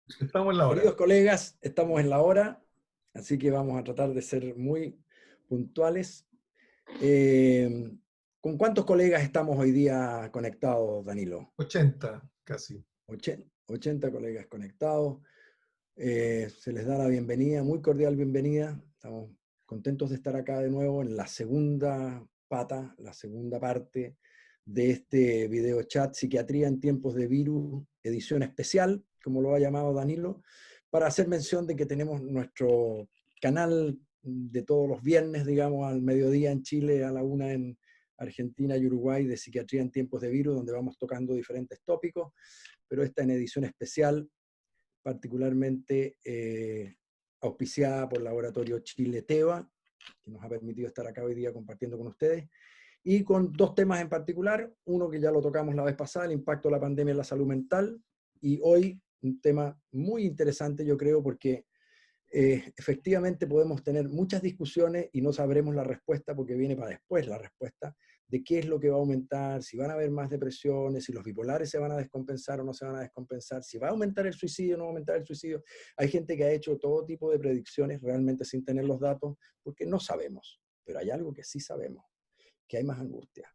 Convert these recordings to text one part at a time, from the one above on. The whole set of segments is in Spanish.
Estamos en la hora. Queridos colegas, estamos en la hora, así que vamos a tratar de ser muy puntuales. ¿Con cuántos colegas estamos hoy día conectados, Danilo? 80 casi. 80 colegas conectados. Se les da la bienvenida, muy cordial bienvenida. Estamos contentos de estar acá de nuevo en la segunda pata, la segunda parte de este video chat Psiquiatría en tiempos de virus, edición especial, como lo ha llamado Danilo, para hacer mención de que tenemos nuestro canal de todos los viernes, digamos, al mediodía en Chile, a la 1 en Argentina y Uruguay, de Psiquiatría en tiempos de virus, donde vamos tocando diferentes tópicos, pero esta en edición especial, particularmente auspiciada por Laboratorio Chile Teva, que nos ha permitido estar acá hoy día compartiendo con ustedes, y con dos temas en particular, uno que ya lo tocamos la vez pasada, el impacto de la pandemia en la salud mental, y hoy un tema muy interesante, yo creo, porque efectivamente podemos tener muchas discusiones y no sabremos la respuesta porque viene para después la respuesta de qué es lo que va a aumentar, si van a haber más depresiones, si los bipolares se van a descompensar o no se van a descompensar, si va a aumentar el suicidio o no va a aumentar el suicidio. Hay gente que ha hecho todo tipo de predicciones realmente sin tener los datos porque no sabemos, pero hay algo que sí sabemos, que hay más angustia.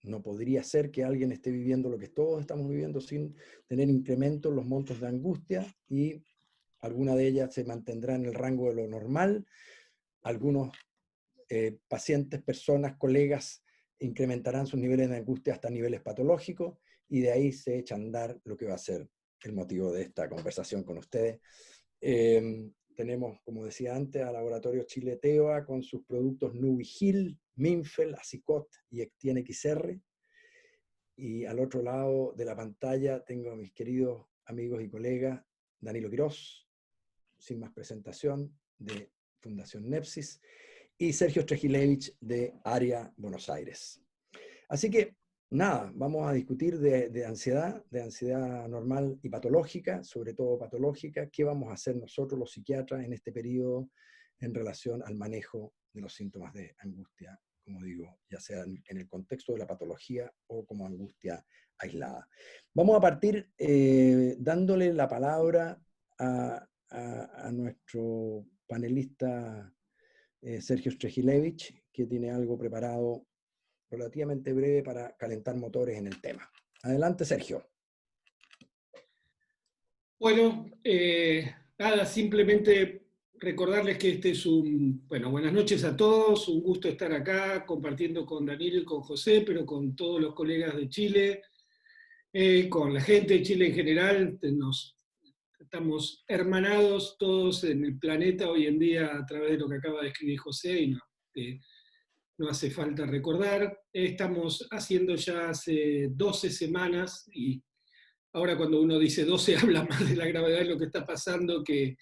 No podría ser que alguien esté viviendo lo que todos estamos viviendo sin tener incremento en los montos de angustia, y alguna de ellas se mantendrá en el rango de lo normal. Algunos pacientes, personas, colegas incrementarán sus niveles de angustia hasta niveles patológicos, y de ahí se echa a andar lo que va a ser el motivo de esta conversación con ustedes. Tenemos, como decía antes, a Laboratorio Chile Teva con sus productos Nubigil, Minfel, Acicot y Ectien XR. Y al otro lado de la pantalla tengo a mis queridos amigos y colegas Danilo Quirós, sin más presentación, de Fundación Nepsis, y Sergio Strejilevich, de Área Buenos Aires. Así que, nada, vamos a discutir de ansiedad normal y patológica, sobre todo patológica. ¿Qué vamos a hacer nosotros los psiquiatras en este periodo en relación al manejo de los síntomas de angustia, como digo, ya sea en el contexto de la patología o como angustia aislada? Vamos a partir dándole la palabra a nuestro panelista Sergio Strejilevich, que tiene algo preparado relativamente breve para calentar motores en el tema. Adelante, Sergio. Bueno, nada, simplemente recordarles que este es buenas noches a todos, un gusto estar acá compartiendo con Danilo y con José, pero con todos los colegas de Chile, con la gente de Chile en general. Estamos hermanados todos en el planeta hoy en día a través de lo que acaba de escribir José, y no hace falta recordar. Estamos haciendo ya hace 12 semanas, y ahora cuando uno dice 12 habla más de la gravedad de lo que está pasando que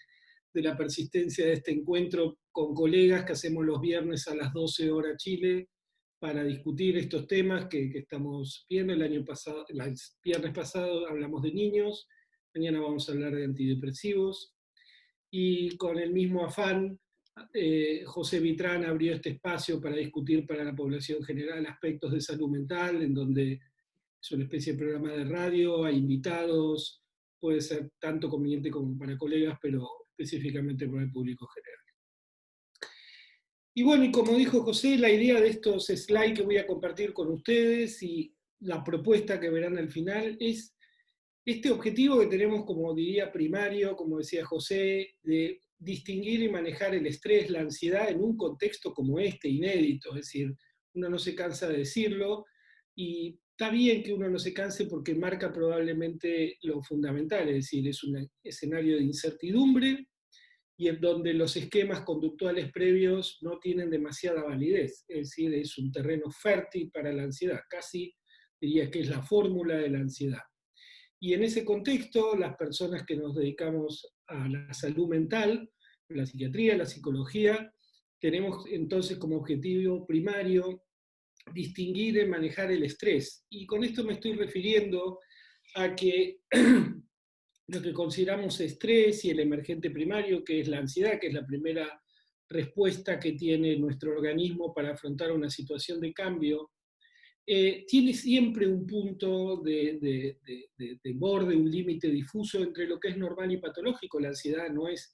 de la persistencia de este encuentro con colegas que hacemos los viernes a las 12 horas Chile para discutir estos temas que estamos viendo. El viernes pasado hablamos de niños, mañana vamos a hablar de antidepresivos, y con el mismo afán José Vitrán abrió este espacio para discutir para la población general aspectos de salud mental, en donde es una especie de programa de radio, hay invitados, puede ser tanto conveniente como para colegas, pero específicamente para el público general. Y bueno, y como dijo José, la idea de estos slides que voy a compartir con ustedes y la propuesta que verán al final es este objetivo que tenemos, como diría primario, como decía José, de distinguir y manejar el estrés, la ansiedad en un contexto como este, inédito. Es decir, uno no se cansa de decirlo, y está bien que uno no se canse porque marca probablemente lo fundamental, es decir, es un escenario de incertidumbre y en donde los esquemas conductuales previos no tienen demasiada validez, es decir, es un terreno fértil para la ansiedad, casi diría que es la fórmula de la ansiedad. Y en ese contexto, las personas que nos dedicamos a la salud mental, la psiquiatría, la psicología, tenemos entonces como objetivo primario distinguir y manejar el estrés. Y con esto me estoy refiriendo a que lo que consideramos estrés y el emergente primario, que es la ansiedad, que es la primera respuesta que tiene nuestro organismo para afrontar una situación de cambio, tiene siempre un punto de borde, un límite difuso entre lo que es normal y patológico. La ansiedad no es,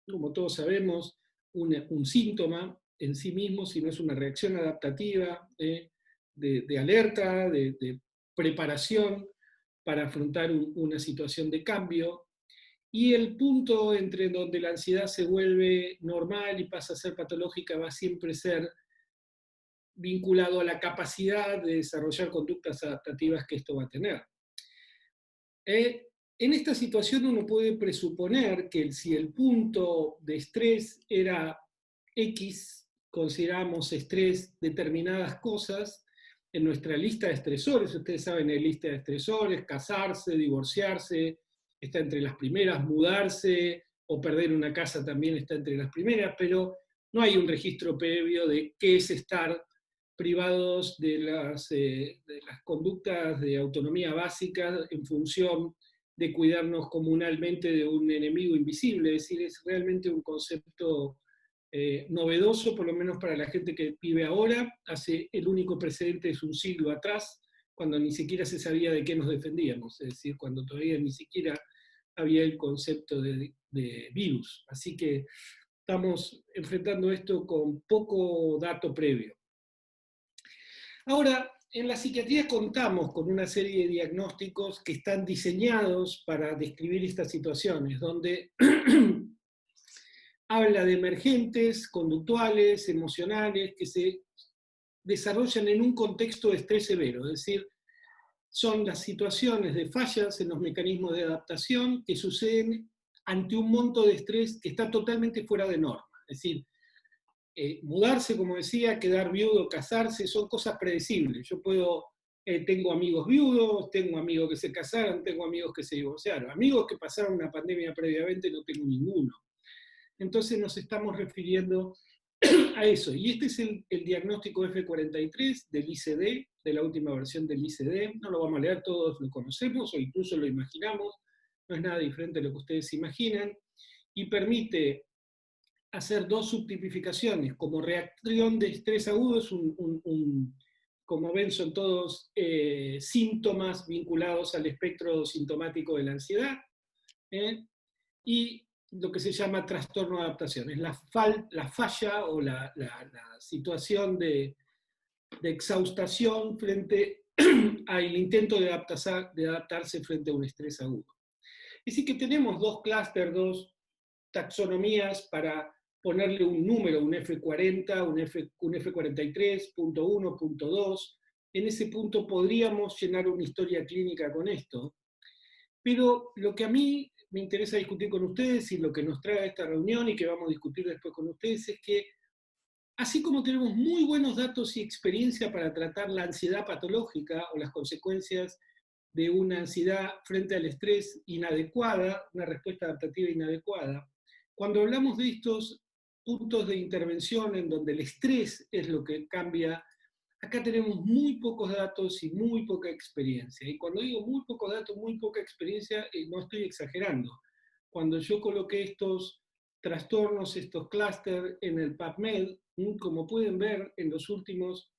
como todos sabemos, un síntoma en sí mismo, sino es una reacción adaptativa de alerta, de preparación para afrontar una situación de cambio. Y el punto entre donde la ansiedad se vuelve normal y pasa a ser patológica va a siempre ser vinculado a la capacidad de desarrollar conductas adaptativas que esto va a tener. En esta situación uno puede presuponer que si el punto de estrés era X, consideramos estrés determinadas cosas, en nuestra lista de estresores, ustedes saben, hay lista de estresores, casarse, divorciarse, está entre las primeras, mudarse o perder una casa también está entre las primeras, pero no hay un registro previo de qué es estar privados de las conductas de autonomía básica en función de cuidarnos comunalmente de un enemigo invisible. Es decir, es realmente un concepto novedoso, por lo menos para la gente que vive ahora. El único precedente es un siglo atrás, cuando ni siquiera se sabía de qué nos defendíamos, es decir, cuando todavía ni siquiera había el concepto de virus. Así que estamos enfrentando esto con poco dato previo. Ahora, en la psiquiatría contamos con una serie de diagnósticos que están diseñados para describir estas situaciones, donde habla de emergentes, conductuales, emocionales, que se desarrollan en un contexto de estrés severo, es decir, son las situaciones de fallas en los mecanismos de adaptación que suceden ante un monto de estrés que está totalmente fuera de norma. Es decir, mudarse, como decía, quedar viudo, casarse, son cosas predecibles. Yo tengo amigos viudos, tengo amigos que se casaron, tengo amigos que se divorciaron. Amigos que pasaron una pandemia previamente no tengo ninguno. Entonces nos estamos refiriendo a eso. Y este es el diagnóstico F43 del ICD, de la última versión del ICD. No lo vamos a leer, todos lo conocemos o incluso lo imaginamos. No es nada diferente a lo que ustedes imaginan. Y permite hacer dos subtipificaciones. Como reacción de estrés agudo, como ven, son todos síntomas vinculados al espectro sintomático de la ansiedad. Y lo que se llama trastorno de adaptación. Es la falla o la situación de exhaustación frente al intento de adaptarse frente a un estrés agudo. Es decir, que tenemos dos clústeres, dos taxonomías para ponerle un número, un F40, un F43, punto 1, punto 2. En ese punto podríamos llenar una historia clínica con esto. Pero lo que a mí me interesa discutir con ustedes y lo que nos trae a esta reunión y que vamos a discutir después con ustedes es que, así como tenemos muy buenos datos y experiencia para tratar la ansiedad patológica o las consecuencias de una ansiedad frente al estrés inadecuada, una respuesta adaptativa inadecuada, cuando hablamos de estos puntos de intervención en donde el estrés es lo que cambia, acá tenemos muy pocos datos y muy poca experiencia. Y cuando digo muy pocos datos, muy poca experiencia, no estoy exagerando. Cuando yo coloqué estos trastornos, estos clústeres en el PubMed, como pueden ver en los últimos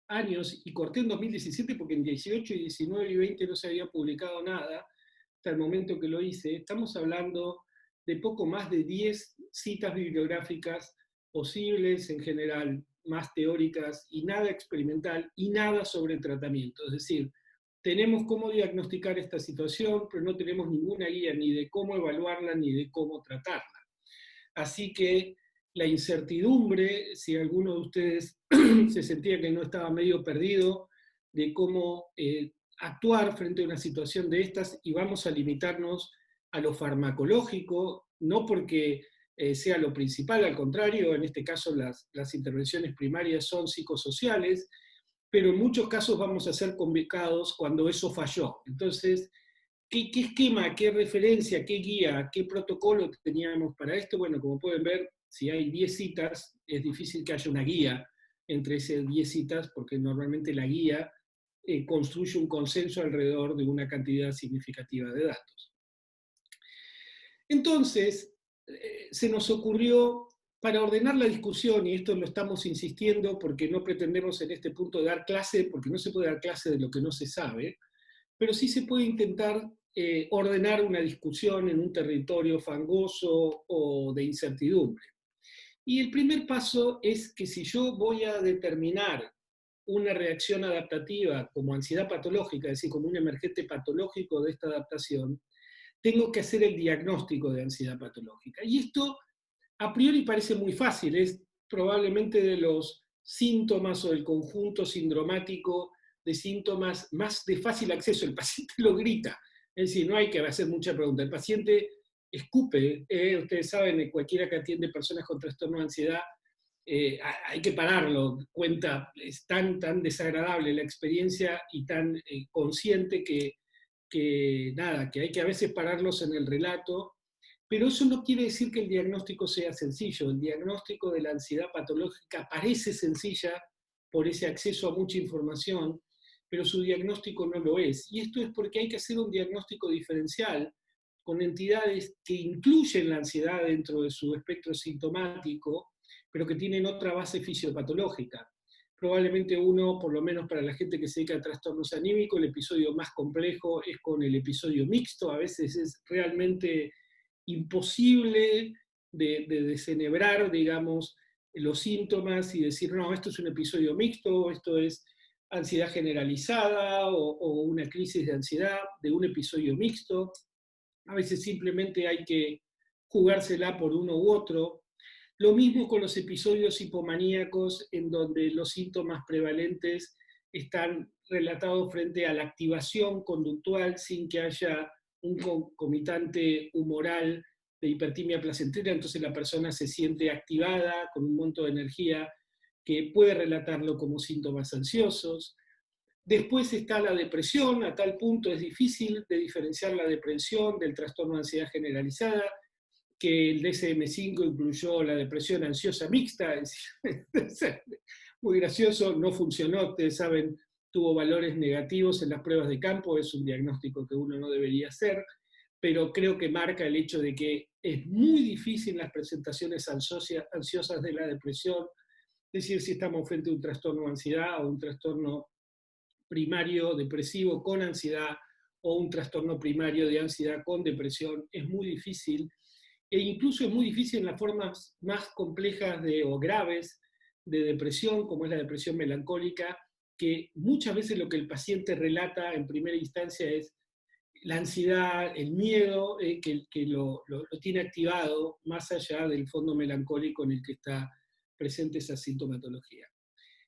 años, y corté en 2017 porque en 18, 19 y 20 no se había publicado nada, hasta el momento que lo hice, estamos hablando de poco más de 10 citas bibliográficas posibles en general, más teóricas y nada experimental y nada sobre tratamiento. Es decir, tenemos cómo diagnosticar esta situación, pero no tenemos ninguna guía ni de cómo evaluarla ni de cómo tratarla. Así que la incertidumbre, si alguno de ustedes se sentía que no estaba medio perdido de cómo actuar frente a una situación de estas, y vamos a limitarnos a lo farmacológico, no porque sea lo principal, al contrario, en este caso las intervenciones primarias son psicosociales, pero en muchos casos vamos a ser convocados cuando eso falló. Entonces, ¿qué esquema, qué referencia, qué guía, qué protocolo teníamos para esto? Bueno, como pueden ver, si hay 10 citas, es difícil que haya una guía entre esas 10 citas, porque normalmente la guía construye un consenso alrededor de una cantidad significativa de datos. Entonces, se nos ocurrió para ordenar la discusión, y esto lo estamos insistiendo porque no pretendemos en este punto dar clase, porque no se puede dar clase de lo que no se sabe, pero sí se puede intentar ordenar una discusión en un territorio fangoso o de incertidumbre. Y el primer paso es que si yo voy a determinar una reacción adaptativa como ansiedad patológica, es decir, como un emergente patológico de esta adaptación, tengo que hacer el diagnóstico de ansiedad patológica. Y esto a priori parece muy fácil, es probablemente de los síntomas o del conjunto sindromático de síntomas más de fácil acceso. El paciente lo grita, es decir, no hay que hacer mucha pregunta. El paciente escupe, ustedes saben, cualquiera que atiende personas con trastorno de ansiedad, hay que pararlo, cuenta, es tan desagradable la experiencia y tan consciente que nada, que hay que a veces pararlos en el relato, pero eso no quiere decir que el diagnóstico sea sencillo. El diagnóstico de la ansiedad patológica parece sencilla por ese acceso a mucha información, pero su diagnóstico no lo es. Y esto es porque hay que hacer un diagnóstico diferencial con entidades que incluyen la ansiedad dentro de su espectro sintomático, pero que tienen otra base fisiopatológica. Probablemente uno, por lo menos para la gente que se dedica a trastornos anímicos, el episodio más complejo es con el episodio mixto. A veces es realmente imposible de desenhebrar, digamos, los síntomas y decir, no, esto es un episodio mixto, esto es ansiedad generalizada o una crisis de ansiedad de un episodio mixto. A veces simplemente hay que jugársela por uno u otro. Lo mismo con los episodios hipomaníacos, en donde los síntomas prevalentes están relatados frente a la activación conductual sin que haya un concomitante humoral de hipertimia placentera, entonces la persona se siente activada con un monto de energía que puede relatarlo como síntomas ansiosos. Después está la depresión, a tal punto es difícil de diferenciar la depresión del trastorno de ansiedad generalizada, que el DSM-5 incluyó la depresión ansiosa mixta, es muy gracioso, no funcionó, ustedes saben, tuvo valores negativos en las pruebas de campo, es un diagnóstico que uno no debería hacer, pero creo que marca el hecho de que es muy difícil las presentaciones ansiosas de la depresión, decir si estamos frente a un trastorno de ansiedad o un trastorno primario depresivo con ansiedad o un trastorno primario de ansiedad con depresión, es muy difícil, e incluso es muy difícil en las formas más complejas o graves de depresión, como es la depresión melancólica, que muchas veces lo que el paciente relata en primera instancia es la ansiedad, el miedo que lo tiene activado más allá del fondo melancólico en el que está presente esa sintomatología.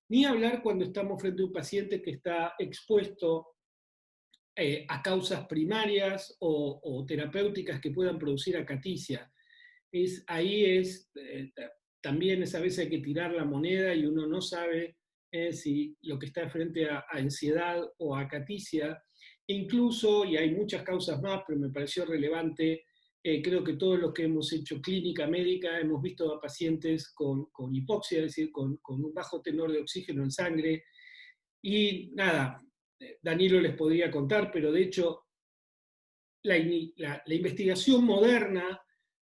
Ni hablar cuando estamos frente a un paciente que está expuesto a causas primarias o terapéuticas que puedan producir acaticia. También a veces hay que tirar la moneda y uno no sabe si lo que está frente a ansiedad o a acaticia. E incluso, y hay muchas causas más, pero me pareció relevante, creo que todos los que hemos hecho clínica médica hemos visto a pacientes con hipoxia, es decir, con un bajo tenor de oxígeno en sangre. Y nada, Danilo les podría contar, pero de hecho la investigación moderna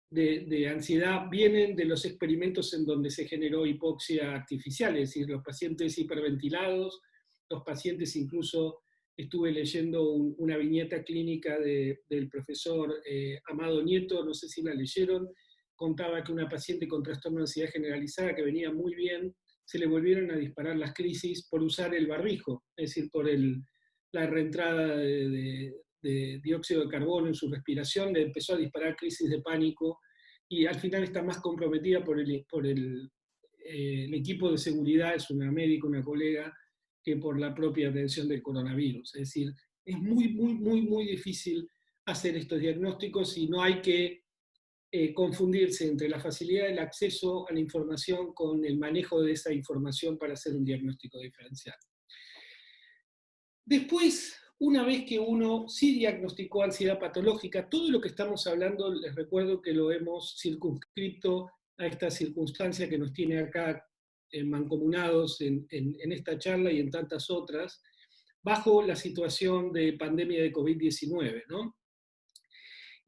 de ansiedad vienen de los experimentos en donde se generó hipoxia artificial, es decir, los pacientes hiperventilados, los pacientes incluso estuve leyendo una viñeta clínica del profesor Amado Nieto, no sé si la leyeron, contaba que una paciente con trastorno de ansiedad generalizada que venía muy bien, se le volvieron a disparar las crisis por usar el barbijo, es decir, por la reentrada de dióxido de carbono en su respiración, le empezó a disparar crisis de pánico y al final está más comprometida por el equipo de seguridad, es una médica, una colega, que por la propia atención del coronavirus. Es decir, es muy difícil hacer estos diagnósticos y no hay que confundirse entre la facilidad del acceso a la información con el manejo de esa información para hacer un diagnóstico diferencial. Después, una vez que uno sí diagnosticó ansiedad patológica, todo lo que estamos hablando, les recuerdo que lo hemos circunscrito a esta circunstancia que nos tiene acá mancomunados en esta charla y en tantas otras, bajo la situación de pandemia de COVID-19, ¿no?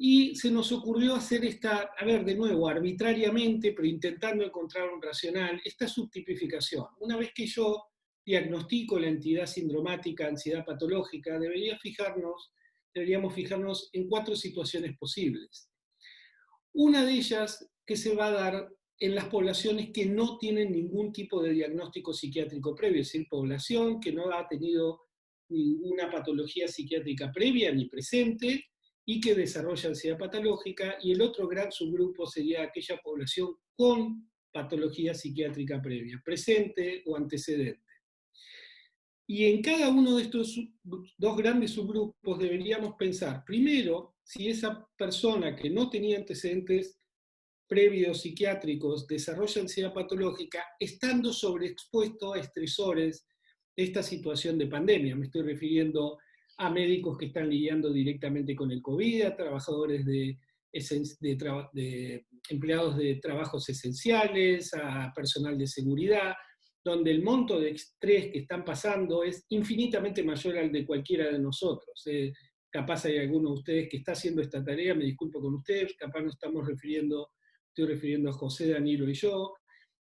Y se nos ocurrió hacer esta, a ver, de nuevo, arbitrariamente, pero intentando encontrar un racional, esta subtipificación. Una vez que yo diagnostico la entidad sindromática, ansiedad patológica, deberíamos fijarnos en 4 situaciones posibles. Una de ellas que se va a dar en las poblaciones que no tienen ningún tipo de diagnóstico psiquiátrico previo, es decir, población que no ha tenido ninguna patología psiquiátrica previa ni presente y que desarrolla ansiedad patológica, y el otro gran subgrupo sería aquella población con patología psiquiátrica previa, presente o antecedente. Y en cada uno de estos 2 grandes subgrupos deberíamos pensar, primero, si esa persona que no tenía antecedentes previos psiquiátricos desarrolla ansiedad patológica, estando sobreexpuesto a estresores de esta situación de pandemia. Me estoy refiriendo a médicos que están lidiando directamente con el COVID, a trabajadores de empleados de trabajos esenciales, a personal de seguridad, donde el monto de estrés que están pasando es infinitamente mayor al de cualquiera de nosotros. Capaz hay alguno de ustedes que está haciendo esta tarea, me disculpo con ustedes, capaz no estoy refiriendo a José, Danilo y yo.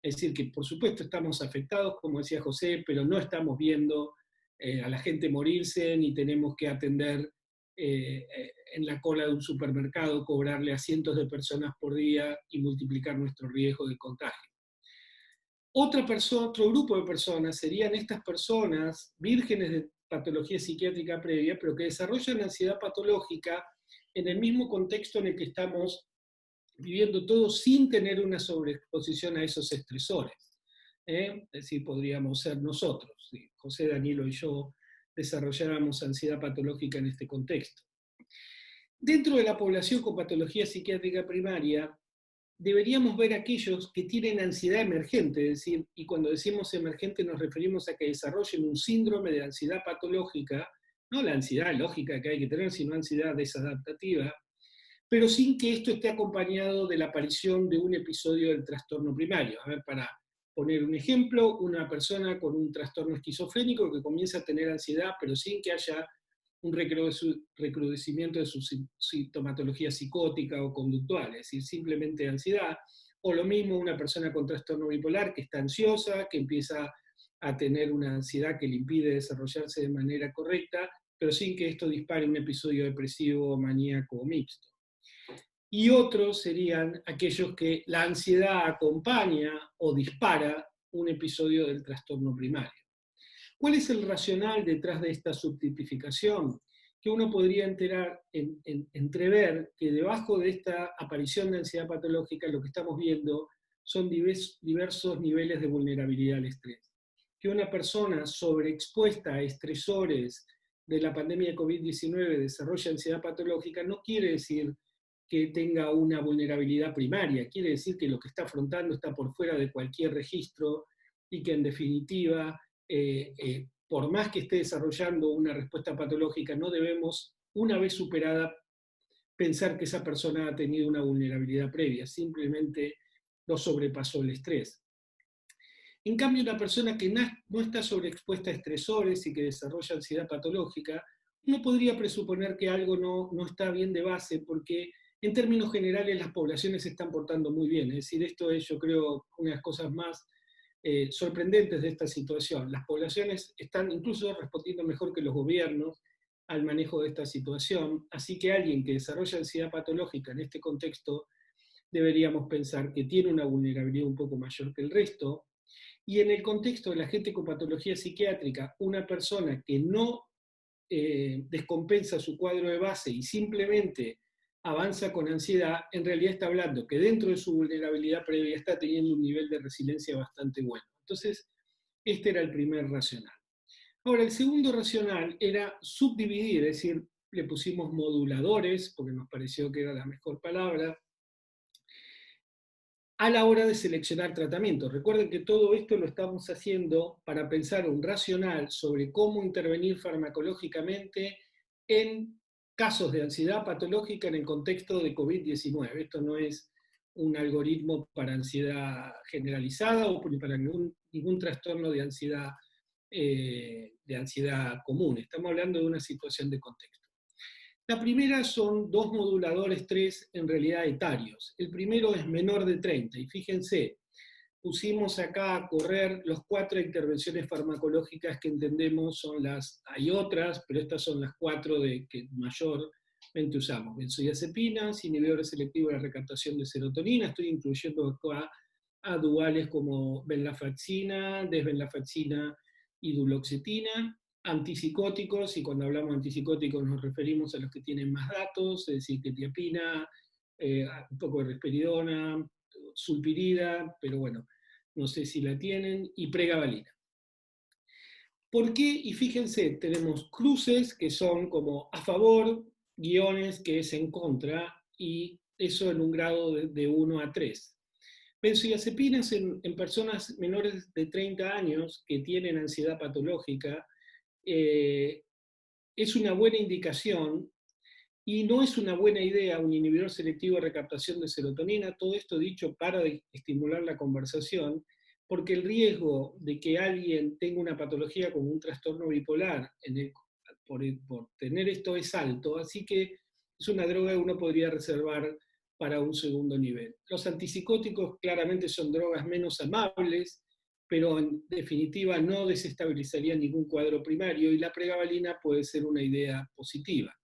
Es decir, que por supuesto estamos afectados, como decía José, pero no estamos viendo a la gente morirse, ni tenemos que atender en la cola de un supermercado, cobrarle a cientos de personas por día y multiplicar nuestro riesgo de contagio. Otro grupo de personas serían estas personas vírgenes de patología psiquiátrica previa, pero que desarrollan ansiedad patológica en el mismo contexto en el que estamos viviendo todos sin tener una sobreexposición a esos estresores. Es decir, podríamos ser nosotros, ¿sí? José, Danilo y yo desarrolláramos ansiedad patológica en este contexto. Dentro de la población con patología psiquiátrica primaria, deberíamos ver aquellos que tienen ansiedad emergente, es decir, y cuando decimos emergente nos referimos a que desarrollen un síndrome de ansiedad patológica, no la ansiedad lógica que hay que tener, sino ansiedad desadaptativa, pero sin que esto esté acompañado de la aparición de un episodio del trastorno primario. A ver, para poner un ejemplo, una persona con un trastorno esquizofrénico que comienza a tener ansiedad, pero sin que haya un recrudecimiento de su sintomatología psicótica o conductual, es decir, simplemente ansiedad, o lo mismo una persona con trastorno bipolar que está ansiosa, que empieza a tener una ansiedad que le impide desarrollarse de manera correcta, pero sin que esto dispare un episodio depresivo, maníaco o mixto. Y otros serían aquellos que la ansiedad acompaña o dispara un episodio del trastorno primario. ¿Cuál es el racional detrás de esta subtipificación? Que uno podría entrever que debajo de esta aparición de ansiedad patológica lo que estamos viendo son diversos niveles de vulnerabilidad al estrés. Que una persona sobreexpuesta a estresores de la pandemia de COVID-19 desarrolla ansiedad patológica no quiere decir que tenga una vulnerabilidad primaria, quiere decir que lo que está afrontando está por fuera de cualquier registro y que en definitiva por más que esté desarrollando una respuesta patológica, no debemos, una vez superada, pensar que esa persona ha tenido una vulnerabilidad previa, simplemente no sobrepasó el estrés. En cambio, una persona que no está sobreexpuesta a estresores y que desarrolla ansiedad patológica, uno podría presuponer que algo no está bien de base, porque en términos generales las poblaciones se están portando muy bien. Es decir, esto es, yo creo, una de las cosas más sorprendentes de esta situación. Las poblaciones están incluso respondiendo mejor que los gobiernos al manejo de esta situación, así que alguien que desarrolla ansiedad patológica en este contexto deberíamos pensar que tiene una vulnerabilidad un poco mayor que el resto, y en el contexto de la gente con patología psiquiátrica, una persona que no descompensa su cuadro de base y simplemente avanza con ansiedad, en realidad está hablando que dentro de su vulnerabilidad previa está teniendo un nivel de resiliencia bastante bueno. Entonces, este era el primer racional. Ahora, el segundo racional era subdividir, es decir, le pusimos moduladores, porque nos pareció que era la mejor palabra, a la hora de seleccionar tratamientos. Recuerden que todo esto lo estamos haciendo para pensar un racional sobre cómo intervenir farmacológicamente en casos de ansiedad patológica en el contexto de COVID-19. Esto no es un algoritmo para ansiedad generalizada o para ningún trastorno de ansiedad común. Estamos hablando de una situación de contexto. La primera son dos moduladores, tres en realidad etarios. El primero es menor de 30, y fíjense, pusimos acá a correr los 4 intervenciones farmacológicas que entendemos son hay otras, pero estas son las 4 que mayormente usamos. Benzodiazepinas, inhibidores selectivos de la recaptación de serotonina, estoy incluyendo acá a duales como venlafaxina, desvenlafaxina y duloxetina, antipsicóticos, y cuando hablamos de antipsicóticos nos referimos a los que tienen más datos, es decir, quetiapina, un poco de risperidona, sulpirida, pero bueno, no sé si la tienen, y pregabalina. ¿Por qué? Y fíjense, tenemos cruces que son como a favor, guiones que es en contra, y eso en un grado de 1 a 3. Benzodiazepinas en personas menores de 30 años que tienen ansiedad patológica es una buena indicación. Y no es una buena idea un inhibidor selectivo de recaptación de serotonina, todo esto dicho para estimular la conversación, porque el riesgo de que alguien tenga una patología como un trastorno bipolar por tener esto es alto, así que es una droga que uno podría reservar para un segundo nivel. Los antipsicóticos claramente son drogas menos amables, pero en definitiva no desestabilizarían ningún cuadro primario, y la pregabalina puede ser una idea positiva.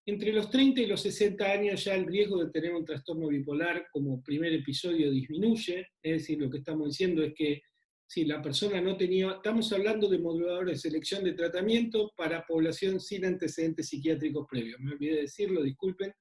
Entre los 30 y los 60 años ya el riesgo de tener un trastorno bipolar como primer episodio disminuye, es decir, lo que estamos diciendo es que si la persona no tenía, estamos hablando de moduladores de selección de tratamiento para población sin antecedentes psiquiátricos previos, me olvidé de decirlo, disculpen,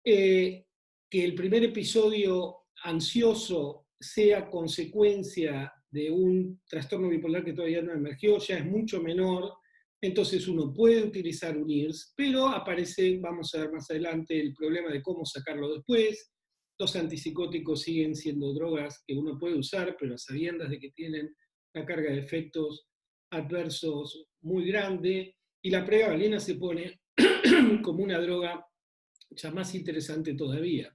que el primer episodio ansioso sea consecuencia de un trastorno bipolar que todavía no emergió, ya es mucho menor. Entonces uno puede utilizar un IRS, pero aparece, vamos a ver más adelante, el problema de cómo sacarlo después. Los antipsicóticos siguen siendo drogas que uno puede usar, pero a sabiendas de que tienen una carga de efectos adversos muy grande, y la pregabalina se pone como una droga ya más interesante todavía.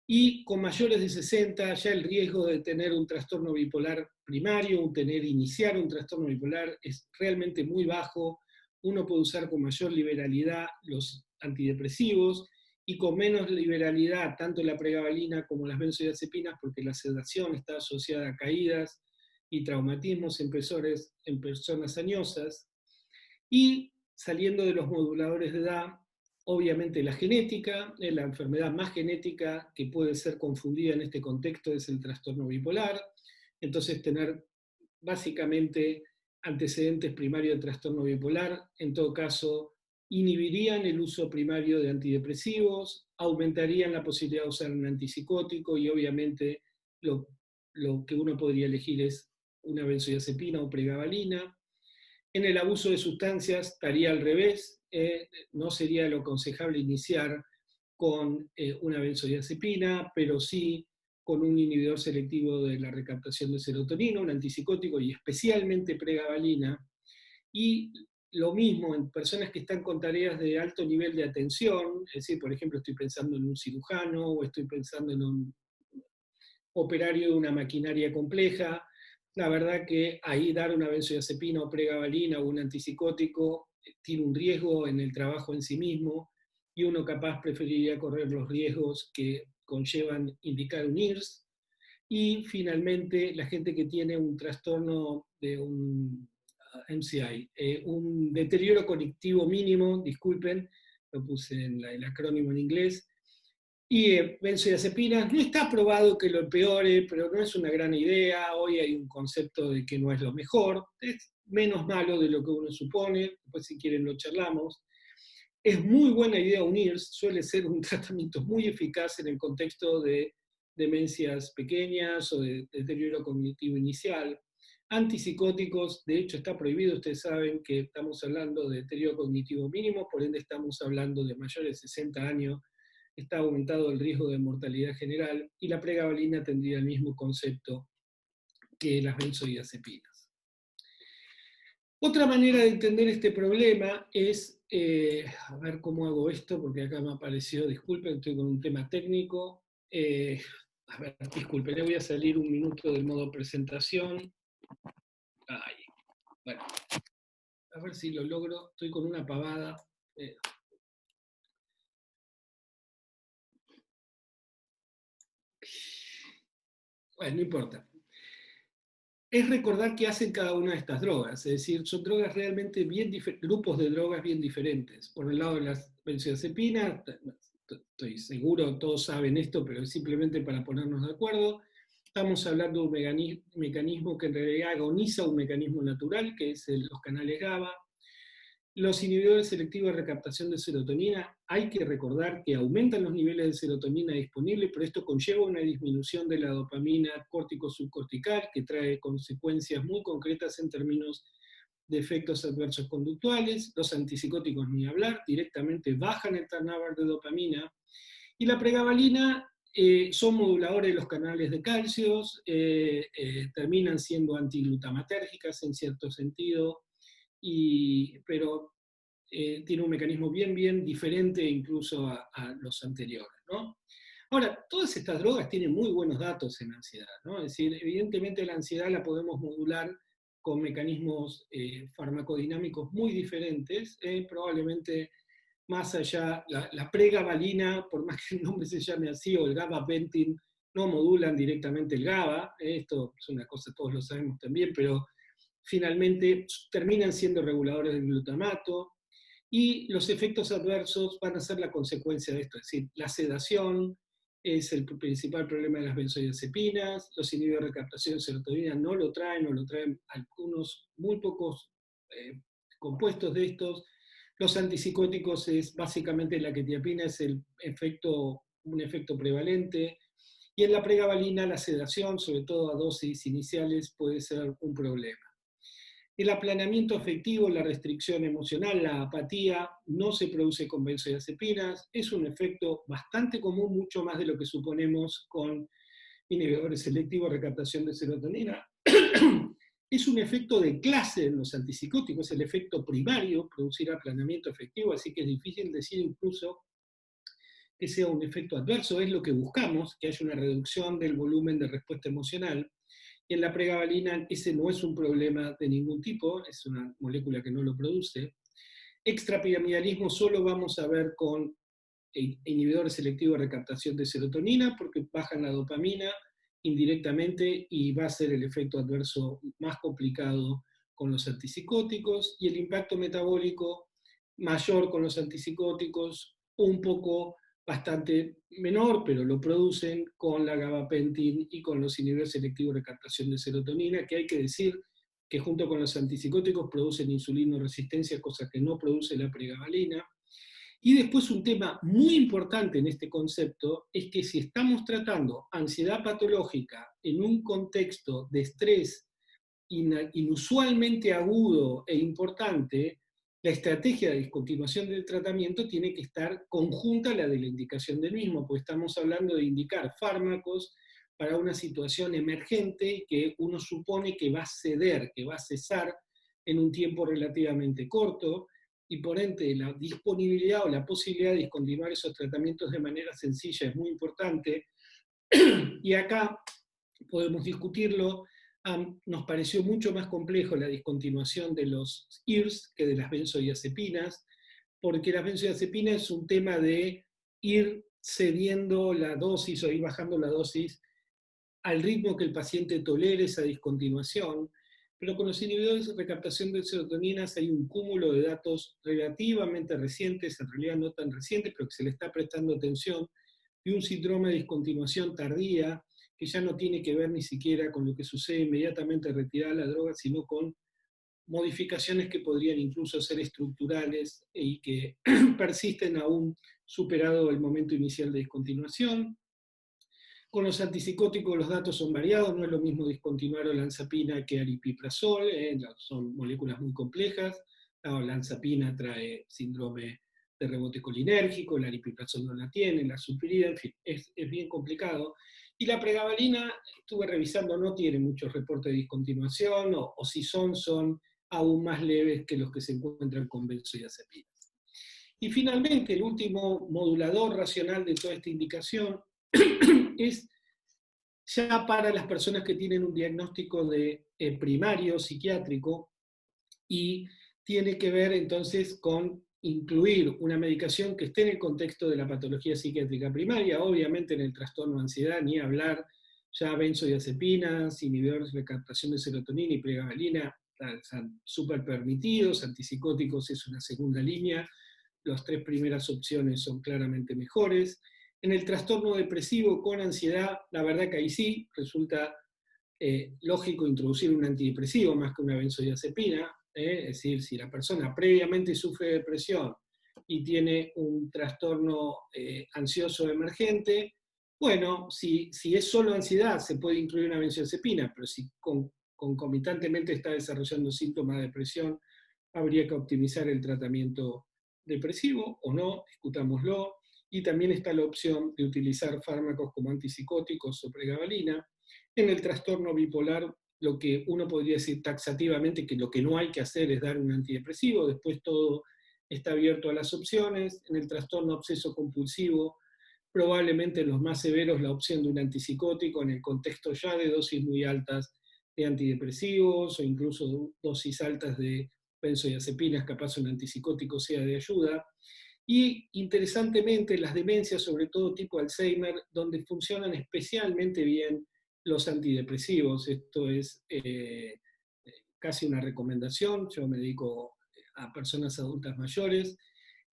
Y con mayores de 60 ya el riesgo de tener un trastorno bipolar primario, iniciar un trastorno bipolar es realmente muy bajo. Uno puede usar con mayor liberalidad los antidepresivos y con menos liberalidad tanto la pregabalina como las benzodiazepinas, porque la sedación está asociada a caídas y traumatismos en personas añosas. Y saliendo de los moduladores de edad, obviamente la genética, la enfermedad más genética que puede ser confundida en este contexto es el trastorno bipolar. Entonces tener básicamente antecedentes primarios de trastorno bipolar, en todo caso, inhibirían el uso primario de antidepresivos, aumentarían la posibilidad de usar un antipsicótico, y obviamente lo que uno podría elegir es una benzodiazepina o pregabalina. En el abuso de sustancias estaría al revés, no sería lo aconsejable iniciar con una benzodiazepina, pero sí con un inhibidor selectivo de la recaptación de serotonina, un antipsicótico y especialmente pregabalina. Y lo mismo en personas que están con tareas de alto nivel de atención, es decir, por ejemplo, estoy pensando en un cirujano o estoy pensando en un operario de una maquinaria compleja. La verdad que ahí dar una benzodiazepina o pregabalina o un antipsicótico tiene un riesgo en el trabajo en sí mismo, y uno capaz preferiría correr los riesgos que conllevan indicar un IRS. Y finalmente, la gente que tiene un trastorno de un MCI, un deterioro cognitivo mínimo, disculpen, lo puse en el acrónimo en inglés, y benzodiazepinas, no está probado que lo empeore, pero no es una gran idea. Hoy hay un concepto de que no es lo mejor, es menos malo de lo que uno supone, después si quieren lo charlamos. Es muy buena idea unir, suele ser un tratamiento muy eficaz en el contexto de demencias pequeñas o de deterioro cognitivo inicial. Antipsicóticos, de hecho está prohibido, ustedes saben que estamos hablando de deterioro cognitivo mínimo, por ende estamos hablando de mayores de 60 años, está aumentado el riesgo de mortalidad general, y la pregabalina tendría el mismo concepto que las benzodiazepinas. Otra manera de entender este problema es, a ver cómo hago esto, porque acá me apareció, disculpen, estoy con un tema técnico. A ver, disculpen, voy a salir un minuto del modo presentación. Ay, bueno, a ver si lo logro, estoy con una pavada, Bueno, no importa. Es recordar qué hacen cada una de estas drogas, es decir, son drogas realmente bien grupos de drogas bien diferentes. Por el lado de las benzodiazepinas, estoy seguro, todos saben esto, pero es simplemente para ponernos de acuerdo. Estamos hablando de un mecanismo que en realidad agoniza un mecanismo natural, que es los canales GABA. Los inhibidores selectivos de recaptación de serotonina, hay que recordar que aumentan los niveles de serotonina disponibles, pero esto conlleva una disminución de la dopamina córtico-subcortical, que trae consecuencias muy concretas en términos de efectos adversos conductuales. Los antipsicóticos, ni hablar, directamente bajan el turnover de dopamina. Y la pregabalina son moduladores de los canales de calcio, terminan siendo antiglutamatérgicas en cierto sentido, pero tiene un mecanismo bien diferente incluso a los anteriores, ¿no? Ahora, todas estas drogas tienen muy buenos datos en ansiedad, ¿no? Es decir, evidentemente la ansiedad la podemos modular con mecanismos farmacodinámicos muy diferentes, probablemente más allá, la pregabalina, por más que el nombre se llame así, o el gabapentin, no modulan directamente el GABA, esto es una cosa, todos lo sabemos también, pero finalmente terminan siendo reguladores del glutamato, y los efectos adversos van a ser la consecuencia de esto, es decir, la sedación es el principal problema de las benzodiazepinas, los inhibidores de recaptación de serotonina no lo traen, o lo traen algunos muy pocos compuestos de estos. Los antipsicóticos es básicamente la quetiapina, es un efecto prevalente, y en la pregabalina la sedación, sobre todo a dosis iniciales, puede ser un problema. El aplanamiento afectivo, la restricción emocional, la apatía, no se produce con benzodiazepinas, es un efecto bastante común, mucho más de lo que suponemos con inhibidores selectivos de recaptación de serotonina. Es un efecto de clase en los antipsicóticos, el efecto primario, producir aplanamiento afectivo, así que es difícil decir incluso que sea un efecto adverso, es lo que buscamos, que haya una reducción del volumen de respuesta emocional. Y en la pregabalina ese no es un problema de ningún tipo, es una molécula que no lo produce. Extrapiramidalismo solo vamos a ver con inhibidores selectivos de recaptación de serotonina, porque bajan la dopamina indirectamente y va a ser el efecto adverso más complicado con los antipsicóticos, y el impacto metabólico mayor con los antipsicóticos, un poco bastante menor, pero lo producen con la gabapentin y con los inhibidores selectivos de recaptación de serotonina, que hay que decir que junto con los antipsicóticos producen insulinoresistencia, cosa que no produce la pregabalina. Y después un tema muy importante en este concepto es que si estamos tratando ansiedad patológica en un contexto de estrés inusualmente agudo e importante, la estrategia de discontinuación del tratamiento tiene que estar conjunta a la de la indicación del mismo, pues estamos hablando de indicar fármacos para una situación emergente que uno supone que va a ceder, que va a cesar en un tiempo relativamente corto, y por ende la disponibilidad o la posibilidad de discontinuar esos tratamientos de manera sencilla es muy importante. Y acá podemos discutirlo. Nos pareció mucho más complejo la discontinuación de los IRS que de las benzodiazepinas, porque las benzodiazepinas es un tema de ir cediendo la dosis o ir bajando la dosis al ritmo que el paciente tolere esa discontinuación, pero con los inhibidores de recaptación de serotoninas hay un cúmulo de datos relativamente recientes, en realidad no tan recientes, pero que se le está prestando atención, de un síndrome de discontinuación tardía, que ya no tiene que ver ni siquiera con lo que sucede inmediatamente al retirar la droga, sino con modificaciones que podrían incluso ser estructurales y que persisten aún superado el momento inicial de discontinuación. Con los antipsicóticos los datos son variados, no es lo mismo discontinuar olanzapina que aripiprazol, son moléculas muy complejas. La olanzapina trae síndrome de rebote colinérgico, la aripiprazol no la tiene, la sulfirida, en fin, es bien complicado. Y la pregabalina, estuve revisando, no tiene muchos reportes de discontinuación, o si son aún más leves que los que se encuentran con benzodiazepinas. Y finalmente, el último modulador racional de toda esta indicación es ya para las personas que tienen un diagnóstico de primario psiquiátrico, y tiene que ver entonces con incluir una medicación que esté en el contexto de la patología psiquiátrica primaria, obviamente en el trastorno de ansiedad, ni hablar, ya benzodiazepinas, inhibidores de captación de serotonina y pregabalina están súper permitidos, antipsicóticos es una segunda línea, las tres primeras opciones son claramente mejores. En el trastorno depresivo con ansiedad, la verdad que ahí sí resulta lógico introducir un antidepresivo más que una benzodiazepina, es decir, si la persona previamente sufre depresión y tiene un trastorno ansioso emergente, bueno, si es solo ansiedad se puede incluir una benzodiazepina, pero si concomitantemente está desarrollando síntomas de depresión, habría que optimizar el tratamiento depresivo o no, discutámoslo, y también está la opción de utilizar fármacos como antipsicóticos o pregabalina. En el trastorno bipolar, lo que uno podría decir taxativamente que lo que no hay que hacer es dar un antidepresivo, después todo está abierto a las opciones. En el trastorno obseso compulsivo, probablemente en los más severos la opción de un antipsicótico en el contexto ya de dosis muy altas de antidepresivos o incluso dosis altas de benzodiazepinas, capaz un antipsicótico sea de ayuda. Y interesantemente las demencias, sobre todo tipo Alzheimer, donde funcionan especialmente bien los antidepresivos. Esto es casi una recomendación, yo me dedico a personas adultas mayores,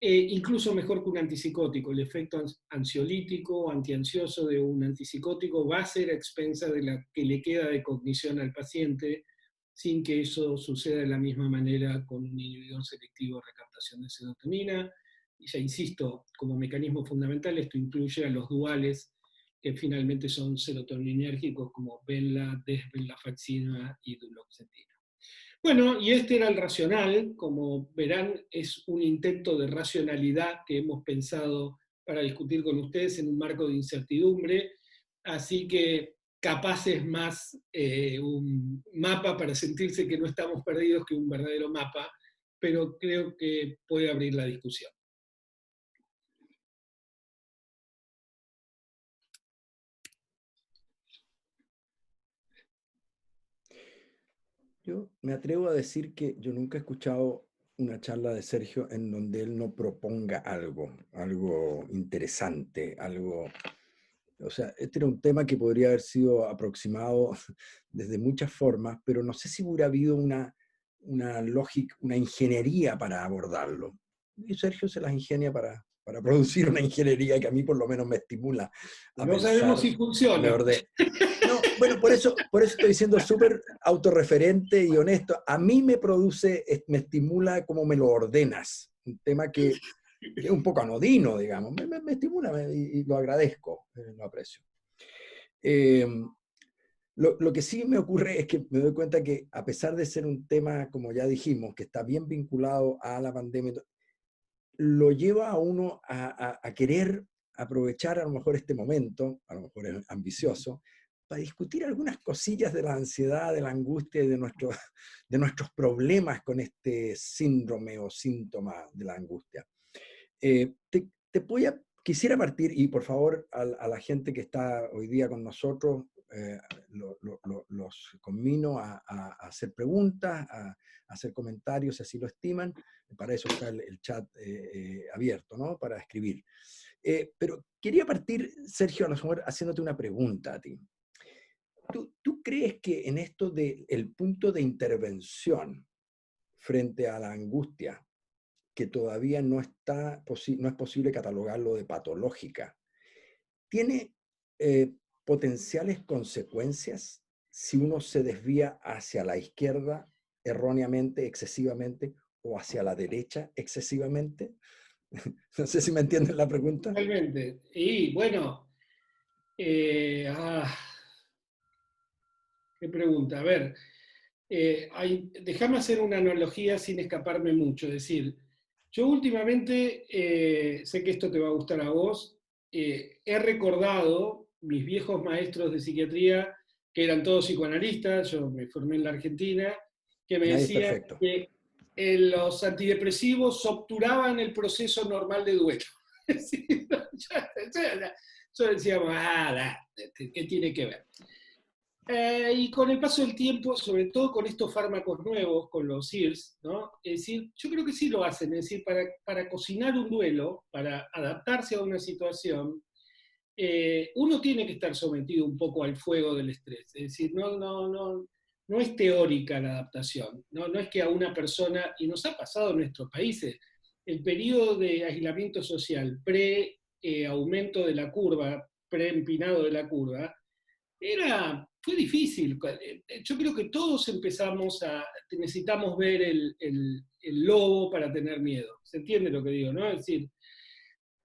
incluso mejor que un antipsicótico. El efecto ansiolítico, antiansioso de un antipsicótico va a ser a expensa de la que le queda de cognición al paciente, sin que eso suceda de la misma manera con un inhibidor selectivo de recaptación de serotonina. Y ya insisto, como mecanismo fundamental, esto incluye a los duales, que finalmente son serotoninérgicos como Benla, desvenlafaxina y duloxetina. Bueno, y este era el racional, como verán, es un intento de racionalidad que hemos pensado para discutir con ustedes en un marco de incertidumbre, así que capaz es más un mapa para sentirse que no estamos perdidos que un verdadero mapa, pero creo que puede abrir la discusión. Yo me atrevo a decir que yo nunca he escuchado una charla de Sergio en donde él no proponga algo interesante, algo... O sea, este era un tema que podría haber sido aproximado desde muchas formas, pero no sé si hubiera habido una lógica, una ingeniería para abordarlo. Y Sergio se las ingenia para producir una ingeniería que a mí por lo menos me estimula a No sabemos pensar si funciona. no, bueno, por eso estoy siendo súper autorreferente y honesto. A mí me produce, me estimula como me lo ordenas. Un tema que es un poco anodino, digamos. Me estimula y lo agradezco, lo aprecio. Eh, lo que sí me ocurre es que me doy cuenta que a pesar de ser un tema, como ya dijimos, que está bien vinculado a la pandemia, lo lleva a uno a querer aprovechar a lo mejor este momento, a lo mejor es ambicioso, para discutir algunas cosillas de la ansiedad, de la angustia y de nuestros problemas con este síndrome o síntoma de la angustia. Quisiera partir, y por favor a la gente que está hoy día con nosotros, los conmino a hacer preguntas, a hacer comentarios si así lo estiman. Para eso está el chat abierto, ¿no? Para escribir. Pero quería partir, Sergio, a lo mejor haciéndote una pregunta a ti. ¿Tú crees que en esto del punto de intervención frente a la angustia, que todavía no es posible catalogarlo de patológica, tiene potenciales consecuencias si uno se desvía hacia la izquierda erróneamente, excesivamente, o hacia la derecha excesivamente? No sé si me entienden la pregunta. Totalmente. Y bueno, qué pregunta. A ver, déjame hacer una analogía sin escaparme mucho. Es decir, yo últimamente, sé que esto te va a gustar a vos, he recordado mis viejos maestros de psiquiatría, que eran todos psicoanalistas, yo me formé en la Argentina, que me Nadie es decían perfecto. que los antidepresivos obturaban el proceso normal de duelo. Yo decíamos, ¿qué tiene que ver? Y con el paso del tiempo, sobre todo con estos fármacos nuevos, con los SIRS, ¿no? Es decir, yo creo que sí lo hacen, es decir, para cocinar un duelo, para adaptarse a una situación, uno tiene que estar sometido un poco al fuego del estrés. Es decir, no es teórica la adaptación, no es que a una persona, y nos ha pasado en nuestros países, el periodo de aislamiento social pre-aumento de la curva, pre-empinado de la curva, fue difícil. Yo creo que todos necesitamos ver el lobo para tener miedo. ¿Se entiende lo que digo, no? Es decir,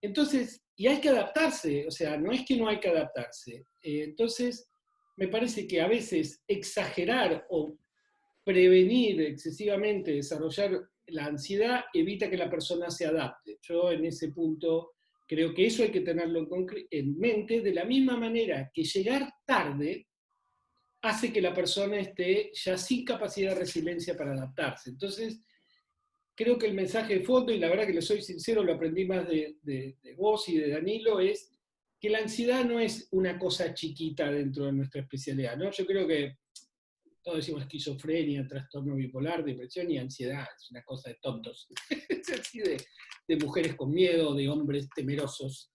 entonces, y hay que adaptarse, o sea, no es que no hay que adaptarse. Entonces, me parece que a veces exagerar o prevenir excesivamente desarrollar la ansiedad evita que la persona se adapte. Yo en ese punto creo que eso hay que tenerlo en mente, de la misma manera que llegar tarde hace que la persona esté ya sin capacidad de resiliencia para adaptarse. Entonces, creo que el mensaje de fondo, y la verdad que le soy sincero, lo aprendí más de vos y de Danilo, es que la ansiedad no es una cosa chiquita dentro de nuestra especialidad, ¿no? Yo creo que todos decimos esquizofrenia, trastorno bipolar, depresión y ansiedad, es una cosa de tontos, es así de mujeres con miedo, de hombres temerosos.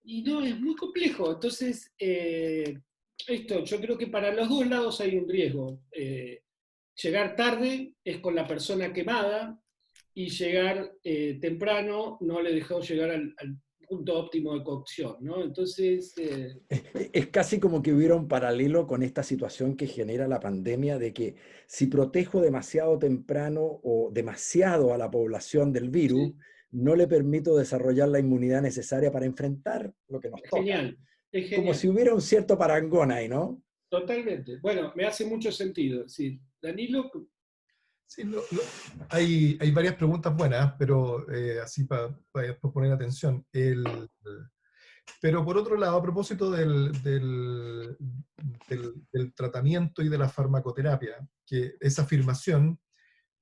Y no, es muy complejo. Entonces, yo creo que para los dos lados hay un riesgo. Llegar tarde es con la persona quemada y llegar temprano no le dejó llegar al punto óptimo de cocción, ¿no? Entonces, Es casi como que hubiera un paralelo con esta situación que genera la pandemia de que si protejo demasiado temprano o demasiado a la población del virus, sí, no le permito desarrollar la inmunidad necesaria para enfrentar lo que nos es toca. genial, es Como si genial, hubiera un cierto parangón ahí, ¿no? totalmente. Bueno, me hace mucho sentido. Sí, Danilo, Sí, hay varias preguntas buenas, pero así para poner atención. Pero por otro lado, a propósito del tratamiento y de la farmacoterapia, que esa afirmación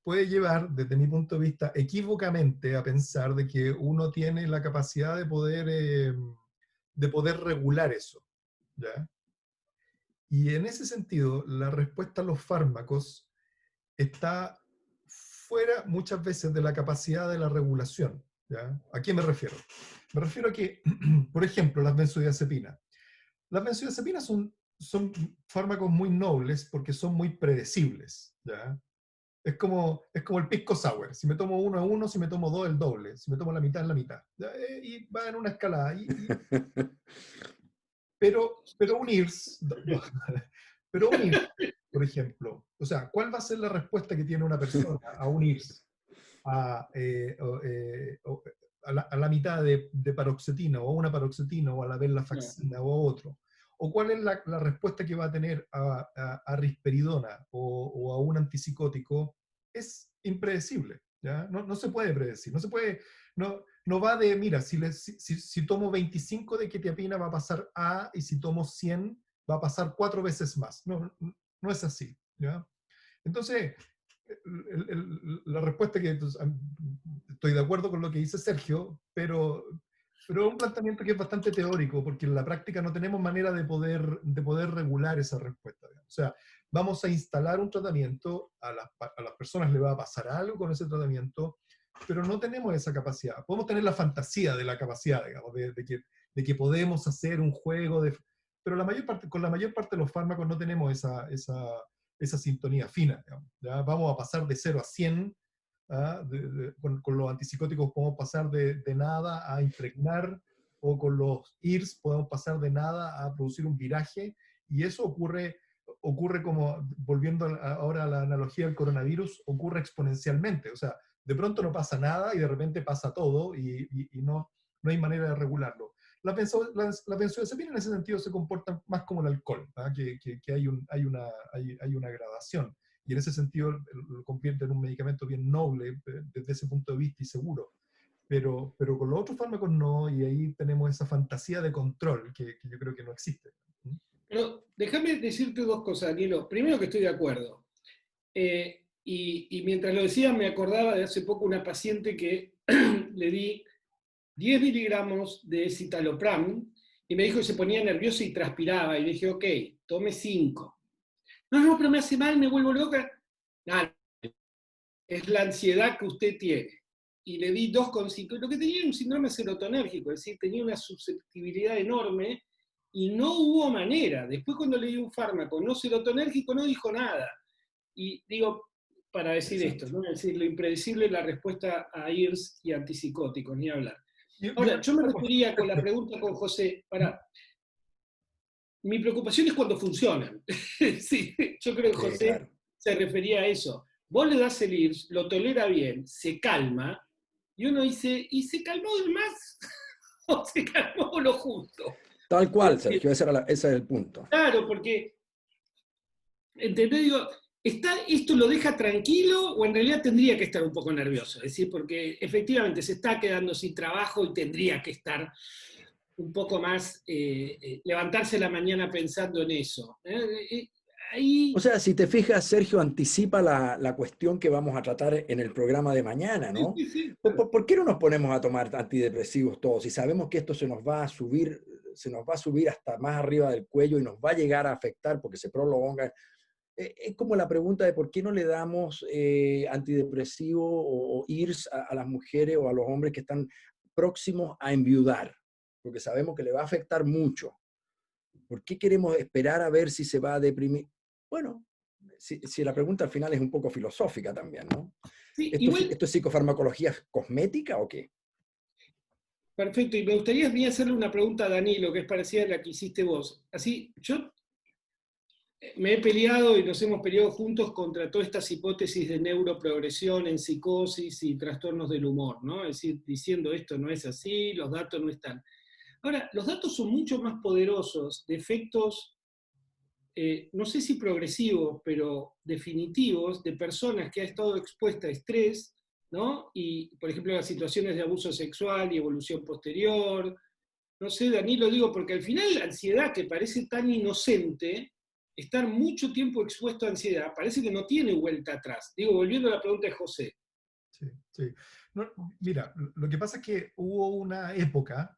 puede llevar, desde mi punto de vista, equívocamente a pensar de que uno tiene la capacidad de poder regular eso, ¿ya? Y en ese sentido, la respuesta a los fármacos está fuera muchas veces de la capacidad de la regulación, ¿ya? ¿A qué me refiero? Me refiero a que, por ejemplo, las benzodiazepinas. Las benzodiazepinas son fármacos muy nobles porque son muy predecibles, ¿ya? Es como el pisco sour. Si me tomo uno a uno, si me tomo dos, el doble. Si me tomo la mitad, es la mitad. ¿Ya? Y va en una escalada. Pero un IRS, pero un IRS, por ejemplo, o sea, ¿cuál va a ser la respuesta que tiene una persona a un IRS? A, a la mitad de paroxetina, o a una paroxetina, o a la no, venlafaxina, o a otro. ¿O cuál es la respuesta que va a tener a risperidona o a un antipsicótico? Es impredecible, ¿ya? No se puede predecir, no se puede, no va de, mira, si tomo 25 de quetiapina va a pasar A, y si tomo 100 va a pasar 4 veces más. No es así, ¿ya? Entonces, la respuesta que estoy de acuerdo con lo que dice Sergio, pero es un planteamiento que es bastante teórico, porque en la práctica no tenemos manera de poder regular esa respuesta. Digamos. O sea, vamos a instalar un tratamiento, a las personas le va a pasar algo con ese tratamiento, pero no tenemos esa capacidad. Podemos tener la fantasía de la capacidad, digamos, de que podemos hacer un juego, pero con la mayor parte de los fármacos no tenemos esa sintonía fina. Digamos, ¿ya? Vamos a pasar de 0 a 100, ¿ah? Con los antipsicóticos podemos pasar de nada a impregnar, o con los IRS podemos pasar de nada a producir un viraje, y eso ocurre como, volviendo ahora a la analogía del coronavirus, ocurre exponencialmente. O sea, de pronto no pasa nada y de repente pasa todo, y no hay manera de regularlo. La benzodiazepina en ese sentido se comporta más como el alcohol, ¿ah? Que hay una gradación, y en ese sentido lo convierte en un medicamento bien noble desde ese punto de vista y seguro. Pero con los otros fármacos no, y ahí tenemos esa fantasía de control que yo creo que no existe. pero déjame decirte dos cosas, Danilo. Primero que estoy de acuerdo. Y mientras lo decía, me acordaba de hace poco una paciente que le di 10 miligramos de citalopram y me dijo que se ponía nerviosa y transpiraba. Y le dije, ok, tome 5. no, pero me hace mal, me vuelvo loca. No, es la ansiedad que usted tiene. Y le di 2,5. Lo que tenía era un síndrome serotonérgico, es decir, tenía una susceptibilidad enorme y no hubo manera. Después cuando le di un fármaco no serotonérgico no dijo nada. Y digo, para decir esto, ¿no? Es decir, lo impredecible es la respuesta a IRS y antipsicóticos, ni hablar. Ahora, yo me refería con la pregunta con José, mi preocupación es cuando funcionan. Sí, yo creo que José claro. se refería a eso. Vos le das el IRS, lo tolera bien, se calma, y uno dice, ¿y se calmó de más? ¿O se calmó lo justo? Tal cual, Sergio, ese es el punto. Claro, porque, ¿entendés? Digo, ¿esto lo deja tranquilo o en realidad tendría que estar un poco nervioso? Es decir, porque efectivamente se está quedando sin trabajo y tendría que estar un poco más, levantarse la mañana pensando en eso. Ahí... O sea, si te fijas, Sergio anticipa la cuestión que vamos a tratar en el programa de mañana, ¿no? Sí, sí, ¿Por, por qué no nos ponemos a tomar antidepresivos todos? Si sabemos que esto se nos va a subir hasta más arriba del cuello y nos va a llegar a afectar porque se prolonga. Es como la pregunta de por qué no le damos antidepresivo o IRS a las mujeres o a los hombres que están próximos a enviudar, porque sabemos que le va a afectar mucho. ¿Por qué queremos esperar a ver si se va a deprimir? Bueno, si la pregunta al final es un poco filosófica también, ¿no? sí, ¿Esto es psicofarmacología cosmética o qué? perfecto, y me gustaría a mí hacerle una pregunta a Danilo, que es parecida a la que hiciste vos. Así, yo me he peleado y nos hemos peleado juntos contra todas estas hipótesis de neuroprogresión en psicosis y trastornos del humor, ¿no? Es decir, diciendo esto no es así, los datos no están. Ahora, los datos son mucho más poderosos de efectos, no sé si progresivos, pero definitivos, de personas que han estado expuestas a estrés, ¿no? Y, por ejemplo, las situaciones de abuso sexual y evolución posterior. No sé, Danilo, digo, porque al final la ansiedad, que parece tan inocente, estar mucho tiempo expuesto a ansiedad, parece que no tiene vuelta atrás. Digo, volviendo a la pregunta de José. Sí, sí. No, mira, lo que pasa es que hubo una época,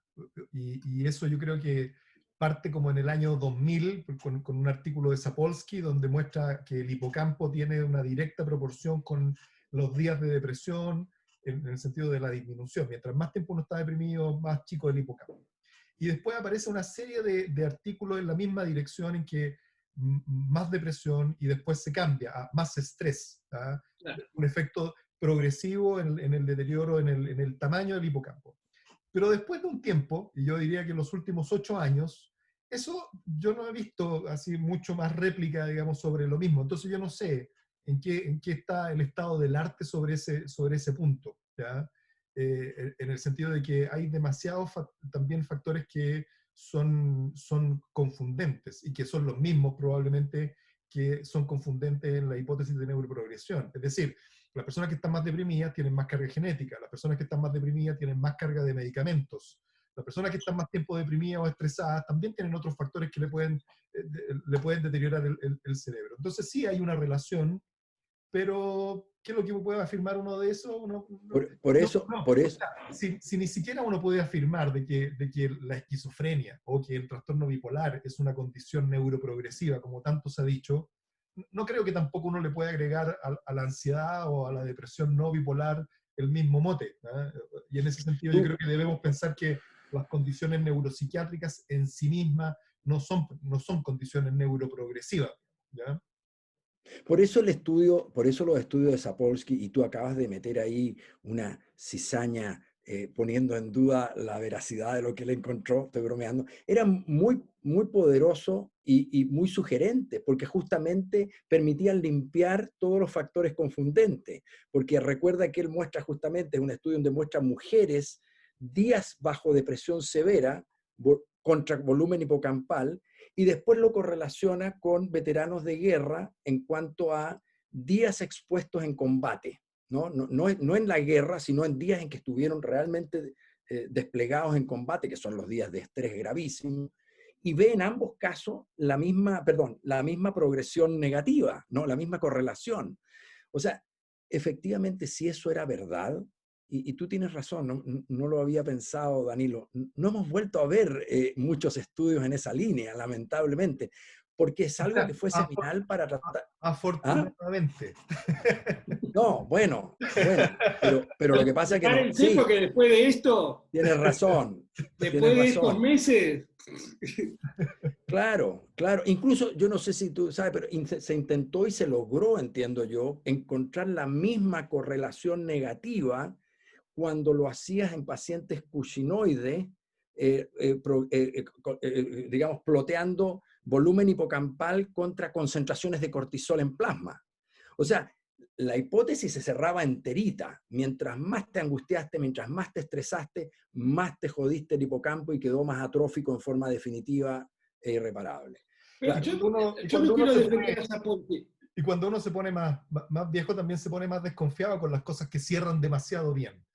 y eso yo creo que parte como en el año 2000, con un artículo de Sapolsky, donde muestra que el hipocampo tiene una directa proporción con los días de depresión, en el sentido de la disminución. Mientras más tiempo uno está deprimido, más chico el hipocampo. Y después aparece una serie de artículos en la misma dirección en que más depresión y después se cambia a más estrés, ¿tá? Claro. Un efecto progresivo en el deterioro, en el tamaño del hipocampo. Pero después de un tiempo, y yo diría que en los últimos 8 años, eso yo no he visto así mucho más réplica, digamos, sobre lo mismo. Entonces yo no sé en qué está el estado del arte sobre ese punto, ¿ya? En el sentido de que hay demasiados también factores que son confundentes y que son los mismos probablemente que son confundentes en la hipótesis de neuroprogresión. Es decir, las personas que están más deprimidas tienen más carga genética, las personas que están más deprimidas tienen más carga de medicamentos, las personas que están más tiempo deprimidas o estresadas también tienen otros factores que le pueden deteriorar el cerebro. Entonces sí hay una relación, pero ¿qué es lo que puede afirmar uno de eso? Por eso, O sea, si ni siquiera uno puede afirmar de que la esquizofrenia o que el trastorno bipolar es una condición neuroprogresiva, como tanto se ha dicho, no creo que tampoco uno le pueda agregar a la ansiedad o a la depresión no bipolar el mismo mote, ¿eh? Y en ese sentido yo creo que debemos pensar que las condiciones neuropsiquiátricas en sí mismas no son condiciones neuroprogresivas, ¿ya? Por eso por eso los estudios de Sapolsky, y tú acabas de meter ahí una cizaña poniendo en duda la veracidad de lo que él encontró, estoy bromeando, era muy, muy poderoso y muy sugerente, porque justamente permitían limpiar todos los factores confundentes, porque recuerda que él muestra justamente, es un estudio donde muestra mujeres días bajo depresión severa contra volumen hipocampal, y después lo correlaciona con veteranos de guerra en cuanto a días expuestos en combate, no en la guerra, sino en días en que estuvieron realmente desplegados en combate, que son los días de estrés gravísimo, y ve en ambos casos la misma progresión negativa, ¿no? La misma correlación. O sea, efectivamente, si eso era verdad, y tú tienes razón, no lo había pensado, Danilo, no hemos vuelto a ver muchos estudios en esa línea, lamentablemente. porque es O algo sea, que fue seminal para tratar... ¿Ah? afortunadamente. No, pero lo que pasa es que no, Prepárense sí, porque después de esto, tienes después de estos razón. meses, Claro, claro. Incluso, yo no sé si tú sabes, pero se intentó y se logró, entiendo yo, encontrar la misma correlación negativa cuando lo hacías en pacientes cushinoides, digamos, ploteando volumen hipocampal contra concentraciones de cortisol en plasma. O sea, la hipótesis se cerraba enterita. Mientras más te angustiaste, mientras más te estresaste, más te jodiste el hipocampo y quedó más atrófico en forma definitiva e irreparable. pero Claro, Y yo no cuando uno quiero se defender pone, a Saponte. y cuando uno se pone más viejo, también se pone más desconfiado con las cosas que cierran demasiado bien.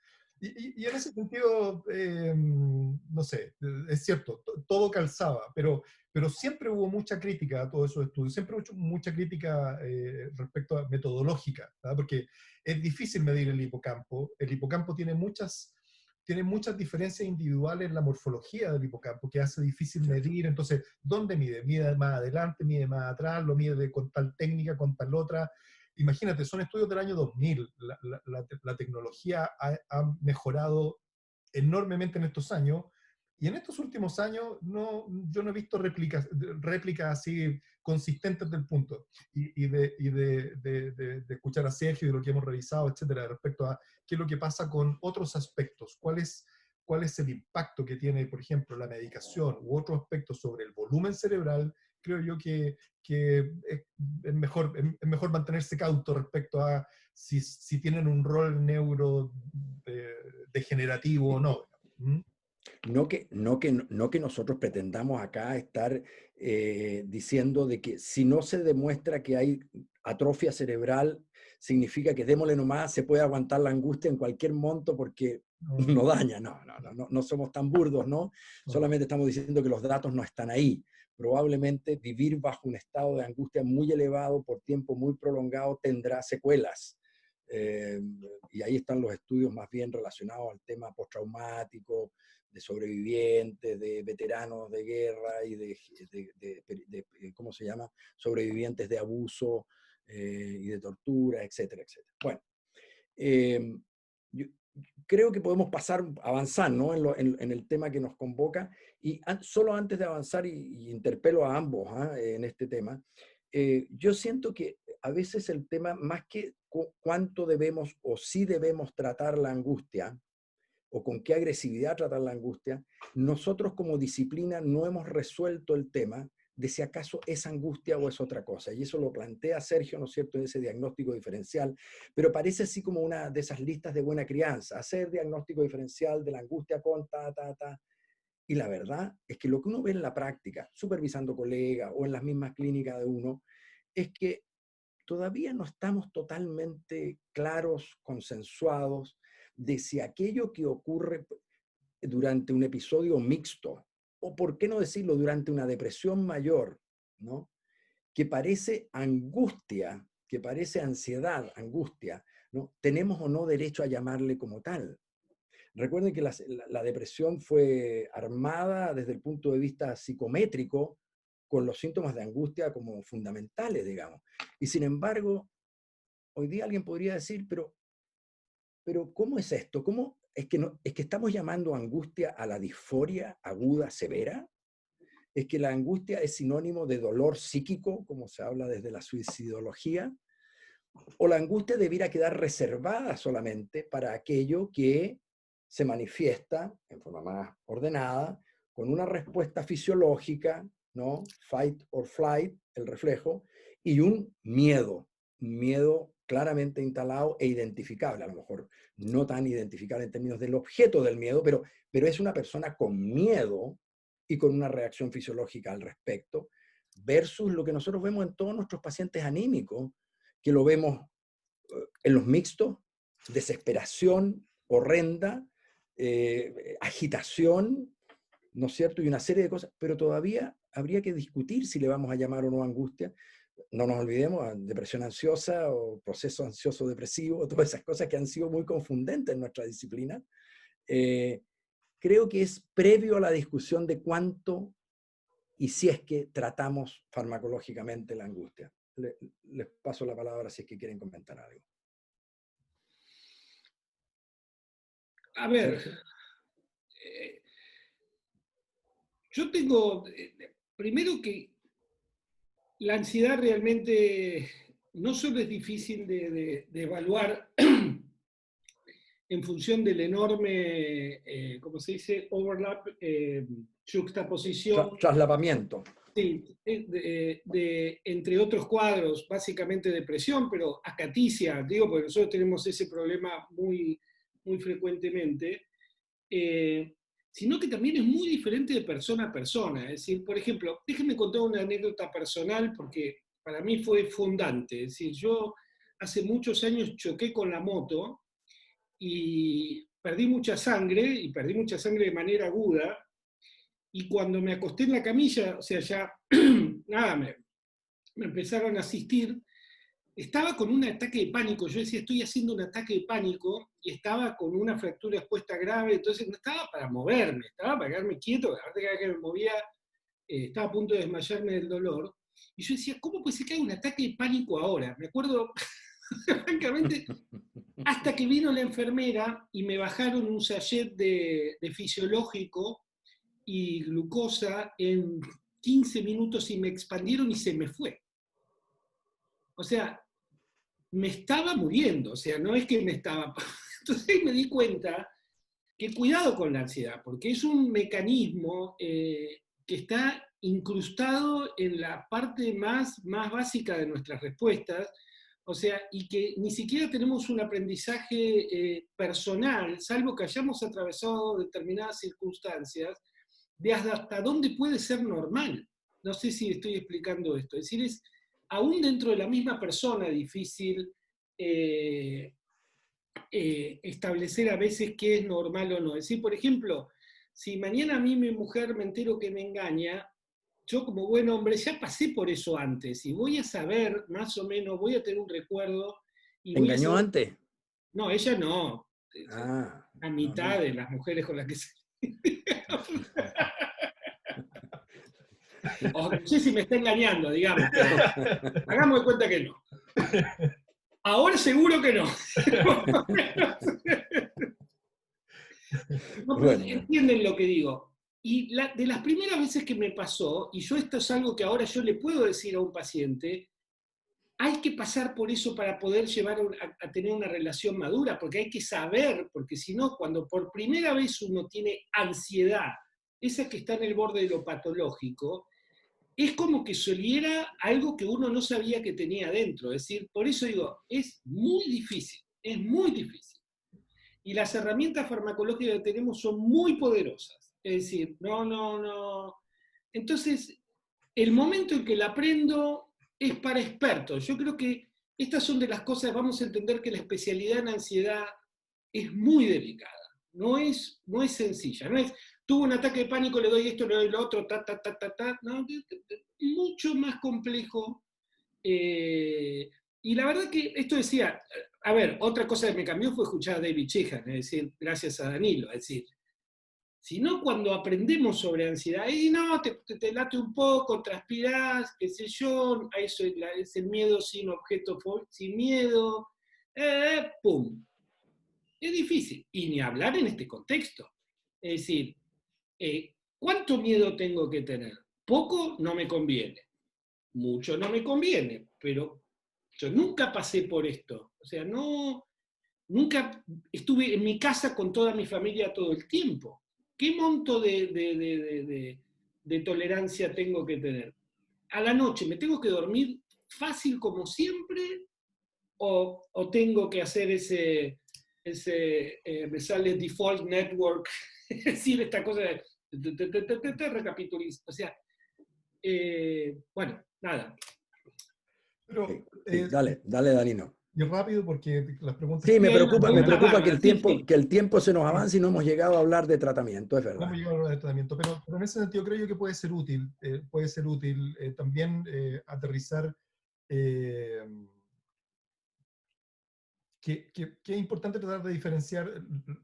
Y en ese sentido, no sé, es cierto, todo calzaba, pero siempre hubo mucha crítica a todos esos estudios, siempre hubo mucha crítica respecto a metodológica, ¿verdad? Porque es difícil medir el hipocampo tiene muchas diferencias individuales en la morfología del hipocampo que hace difícil ¿cierto? medir. Entonces, ¿dónde mide? ¿Mide más adelante? ¿Mide más atrás? ¿Lo mide con tal técnica, con tal otra? Imagínate, son estudios del año 2000. La tecnología ha mejorado enormemente en estos años. Y en estos últimos años yo no he visto réplicas así consistentes del punto. De escuchar a Sergio y de lo que hemos revisado, etcétera, respecto a qué es lo que pasa con otros aspectos, cuál es el impacto que tiene, por ejemplo, la medicación u otros aspectos sobre el volumen cerebral. Creo yo que es mejor mantenerse cauto respecto a si tienen un rol neurodegenerativo o no. ¿Mm? No que nosotros pretendamos acá estar diciendo de que si no se demuestra que hay atrofia cerebral, significa que démosle nomás, se puede aguantar la angustia en cualquier monto porque No, no daña. No somos tan burdos, ¿no? no. Solamente estamos diciendo que los datos no están ahí. Probablemente vivir bajo un estado de angustia muy elevado por tiempo muy prolongado tendrá secuelas. Eh, y ahí están los estudios más bien relacionados al tema postraumático, de sobrevivientes, de veteranos de guerra y ¿cómo se llama? Sobrevivientes de abuso y de tortura, etcétera, etcétera. Bueno, yo creo que podemos avanzar, ¿no? En el tema que nos convoca. Y solo antes de avanzar, y interpelo a ambos en este tema, yo siento que a veces el tema, más que cuánto debemos o si debemos tratar la angustia, o con qué agresividad tratar la angustia, nosotros como disciplina no hemos resuelto el tema de si acaso es angustia o es otra cosa. Y eso lo plantea Sergio, ¿no es cierto?, en ese diagnóstico diferencial, pero parece así como una de esas listas de buena crianza, hacer diagnóstico diferencial de la angustia con ta. Y la verdad es que lo que uno ve en la práctica, supervisando colegas o en las mismas clínicas de uno, es que todavía no estamos totalmente claros, consensuados, de si aquello que ocurre durante un episodio mixto, o por qué no decirlo, durante una depresión mayor, ¿no? Que parece angustia, que parece ansiedad, angustia, ¿no? ¿Tenemos o no derecho a llamarle como tal? Recuerden que la depresión fue armada desde el punto de vista psicométrico con los síntomas de angustia como fundamentales, digamos. Y sin embargo, hoy día alguien podría decir, pero ¿cómo es esto? ¿Cómo es que, no, es que estamos llamando angustia a la disforia aguda severa? ¿Es que la angustia es sinónimo de dolor psíquico, como se habla desde la suicidología? ¿O la angustia debiera quedar reservada solamente para aquello que se manifiesta en forma más ordenada, con una respuesta fisiológica, ¿no? Fight or flight, el reflejo, y un miedo claramente instalado e identificable, a lo mejor no tan identificable en términos del objeto del miedo, pero es una persona con miedo y con una reacción fisiológica al respecto, versus lo que nosotros vemos en todos nuestros pacientes anímicos, que lo vemos en los mixtos, desesperación horrenda, agitación, ¿no es cierto? Y una serie de cosas, pero todavía habría que discutir si le vamos a llamar o no angustia. No nos olvidemos, depresión ansiosa o proceso ansioso depresivo, todas esas cosas que han sido muy confundentes en nuestra disciplina. Creo que es previo a la discusión de cuánto y si es que tratamos farmacológicamente la angustia. Les paso la palabra si es que quieren comentar algo. A ver, yo tengo, primero que la ansiedad realmente no solo es difícil de evaluar en función del enorme, ¿cómo se dice? Overlap, juxtaposición. Traslapamiento. Sí, entre otros cuadros, básicamente depresión, pero acaticia, digo, porque nosotros tenemos ese problema muy, muy frecuentemente, sino que también es muy diferente de persona a persona. Es decir, por ejemplo, déjenme contar una anécdota personal, porque para mí fue fundante. Es decir, yo hace muchos años choqué con la moto y perdí mucha sangre de manera aguda, y cuando me acosté en la camilla, o sea, ya, nada, me empezaron a asistir, estaba con un ataque de pánico. Yo decía, estoy haciendo un ataque de pánico, y estaba con una fractura expuesta grave, entonces no estaba para moverme, estaba para quedarme quieto, la verdad que cada vez que me movía estaba a punto de desmayarme del dolor. Y yo decía, ¿cómo puede ser que haya un ataque de pánico ahora? Me acuerdo, francamente, hasta que vino la enfermera y me bajaron un sachet de fisiológico y glucosa en 15 minutos y me expandieron y se me fue. O sea, me estaba muriendo, o sea, no es que me estaba... Entonces me di cuenta que cuidado con la ansiedad, porque es un mecanismo que está incrustado en la parte más básica de nuestras respuestas, o sea, y que ni siquiera tenemos un aprendizaje personal, salvo que hayamos atravesado determinadas circunstancias, de hasta dónde puede ser normal. No sé si estoy explicando esto. Es decir, es aún dentro de la misma persona difícil establecer a veces qué es normal o no. Es decir, por ejemplo, si mañana a mí mi mujer me entero que me engaña, yo como buen hombre ya pasé por eso antes y voy a saber, más o menos, voy a tener un recuerdo. Y voy a ¿Engañó saber... antes? No, ella no. La mitad de las mujeres con las que se... O no sé si me está engañando, digamos, pero hagamos de cuenta que no. Ahora seguro que no. No, pero Bueno. entienden lo que digo. Y de las primeras veces que me pasó, y yo esto es algo que ahora yo le puedo decir a un paciente, hay que pasar por eso para poder llevar a tener una relación madura, porque hay que saber, porque si no, cuando por primera vez uno tiene ansiedad, esa que está en el borde de lo patológico, es como que soliera algo que uno no sabía que tenía dentro. Es decir, por eso digo, es muy difícil, es muy difícil. Y las herramientas farmacológicas que tenemos son muy poderosas. Es decir, no. Entonces, el momento en que la aprendo es para expertos. Yo creo que estas son de las cosas, vamos a entender que la especialidad en ansiedad es muy delicada. No es sencilla. No es, tuvo un ataque de pánico, le doy esto, le doy lo otro, no, mucho más complejo. Y la verdad que esto decía, a ver, otra cosa que me cambió fue escuchar a David Sheehan, es decir, gracias a Danilo, es decir, si no cuando aprendemos sobre ansiedad, y no, te late un poco, transpirás, qué sé yo, eso es el miedo sin objeto, sin miedo, pum. Es difícil, y ni hablar en este contexto. Es decir, ¿cuánto miedo tengo que tener? Poco no me conviene, mucho no me conviene, pero yo nunca pasé por esto. O sea, nunca estuve en mi casa con toda mi familia todo el tiempo. ¿Qué monto de tolerancia tengo que tener? A la noche, ¿me tengo que dormir fácil como siempre? ¿O tengo que hacer me sale default network, es decir, esta cosa de recapitulizo? O sea, bueno, nada. Pero, Sí, dale, Danilo. y rápido porque las preguntas... Sí, me preocupa Bárbara, que el tiempo se nos Sí. avance y no hemos llegado a hablar de tratamiento, es No verdad. hemos llegado a hablar de tratamiento, pero en ese sentido creo yo que puede ser útil también aterrizar que es importante tratar de diferenciar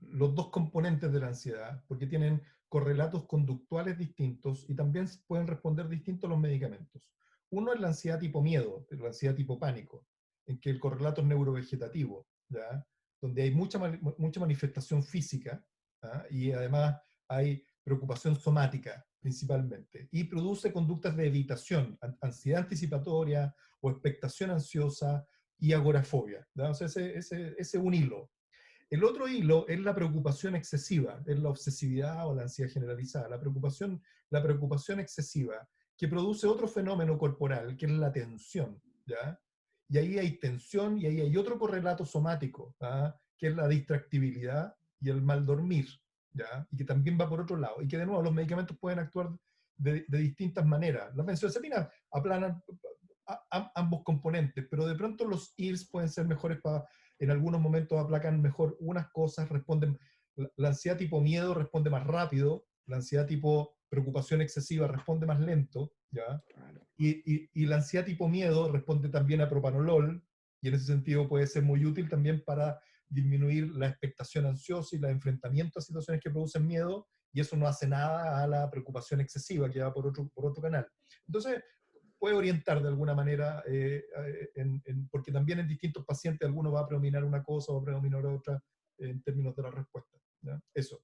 los dos componentes de la ansiedad, porque tienen correlatos conductuales distintos y también pueden responder distintos a los medicamentos. Uno es la ansiedad tipo miedo, la ansiedad tipo pánico, en que el correlato es neurovegetativo, ¿ya? Donde hay mucha manifestación física, ¿ya? Y además hay preocupación somática principalmente, y produce conductas de evitación, ansiedad anticipatoria o expectación ansiosa y agorafobia, ¿ya? O sea, ese es un hilo. El otro hilo es la preocupación excesiva, es la obsesividad o la ansiedad generalizada, la preocupación excesiva, que produce otro fenómeno corporal, que es la tensión, ¿ya? Y ahí hay tensión y ahí hay otro correlato somático, ¿ya? Que es la distractibilidad y el mal dormir, ¿ya? Y que también va por otro lado, y que de nuevo los medicamentos pueden actuar de distintas maneras. Las benzodiazepinas aplanan ambos componentes, pero de pronto los IRS pueden ser mejores para, en algunos momentos aplacan mejor unas cosas, responden, la ansiedad tipo miedo responde más rápido, la ansiedad tipo preocupación excesiva responde más lento, ¿ya? Claro. Y la ansiedad tipo miedo responde también a propanolol, y en ese sentido puede ser muy útil también para disminuir la expectación ansiosa y el enfrentamiento a situaciones que producen miedo, y eso no hace nada a la preocupación excesiva que va por otro canal. Entonces, puede orientar de alguna manera, porque también en distintos pacientes alguno va a predominar una cosa o va a predominar otra en términos de la respuesta, ¿ya? Eso.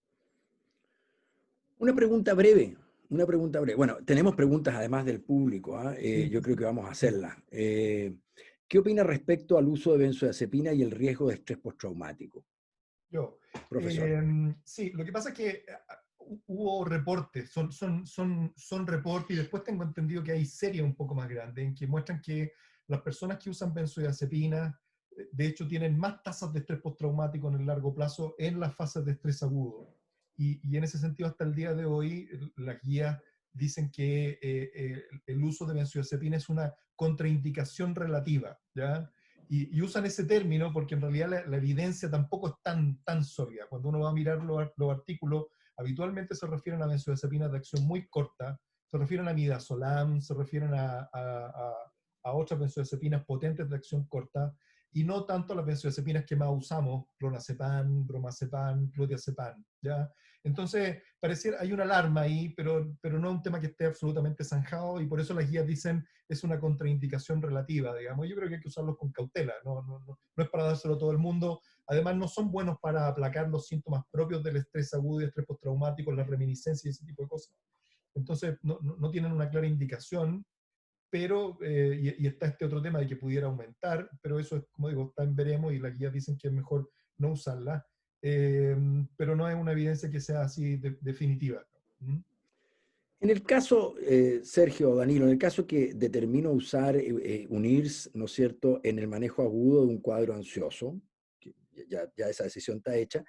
Una pregunta breve, una pregunta breve. Bueno, tenemos preguntas además del público, ¿ah? Sí, Yo creo que vamos a hacerlas. ¿Qué opina respecto al uso de benzodiazepina y el riesgo de estrés postraumático? yo. Profesor. Sí, lo que pasa es que hubo reportes, son reportes, y después tengo entendido que hay series un poco más grandes en que muestran que las personas que usan benzodiazepinas, de hecho, tienen más tasas de estrés postraumático en el largo plazo en las fases de estrés agudo. Y en ese sentido, hasta el día de hoy, las guías dicen que el uso de benzodiazepina es una contraindicación relativa, ¿ya? Y usan ese término porque en realidad la evidencia tampoco es tan sólida. Cuando uno va a mirar los artículos, habitualmente se refieren a benzodiazepinas de acción muy corta, se refieren a midazolam, se refieren a otras benzodiazepinas potentes de acción corta, y no tanto a las benzodiazepinas que más usamos, clonazepam, bromazepam, clodiazepam, ¿ya? Entonces, pareciera, hay una alarma ahí, pero no es un tema que esté absolutamente zanjado, y por eso las guías dicen es una contraindicación relativa, digamos. Yo creo que hay que usarlos con cautela, no es para dárselo a todo el mundo. Además, no son buenos para aplacar los síntomas propios del estrés agudo y estrés postraumático, la reminiscencia y ese tipo de cosas. Entonces, no tienen una clara indicación, pero, y está este otro tema de que pudiera aumentar, pero eso es, como digo, está en veremos, y las guías dicen que es mejor no usarla, pero no es una evidencia que sea así definitiva. ¿Mm? En el caso, Sergio o Danilo, en el caso que determino usar un IRS, ¿no es cierto?, en el manejo agudo de un cuadro ansioso, que ya esa decisión está hecha,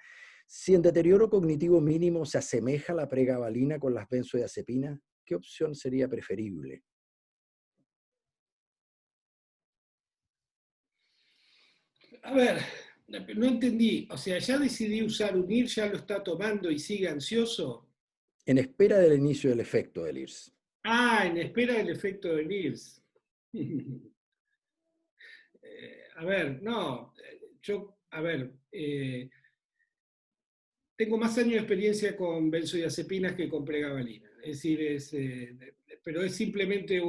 si en deterioro cognitivo mínimo se asemeja la pregabalina con las benzodiazepinas, ¿qué opción sería preferible? A ver, no entendí. O sea, ya decidí usar un IR, ya lo está tomando y sigue ansioso. En espera del inicio del efecto del IRS. Ah, en espera del efecto del IRS. A ver, no, a ver, tengo más años de experiencia con benzodiazepinas que con pregabalina. Es decir, pero es simplemente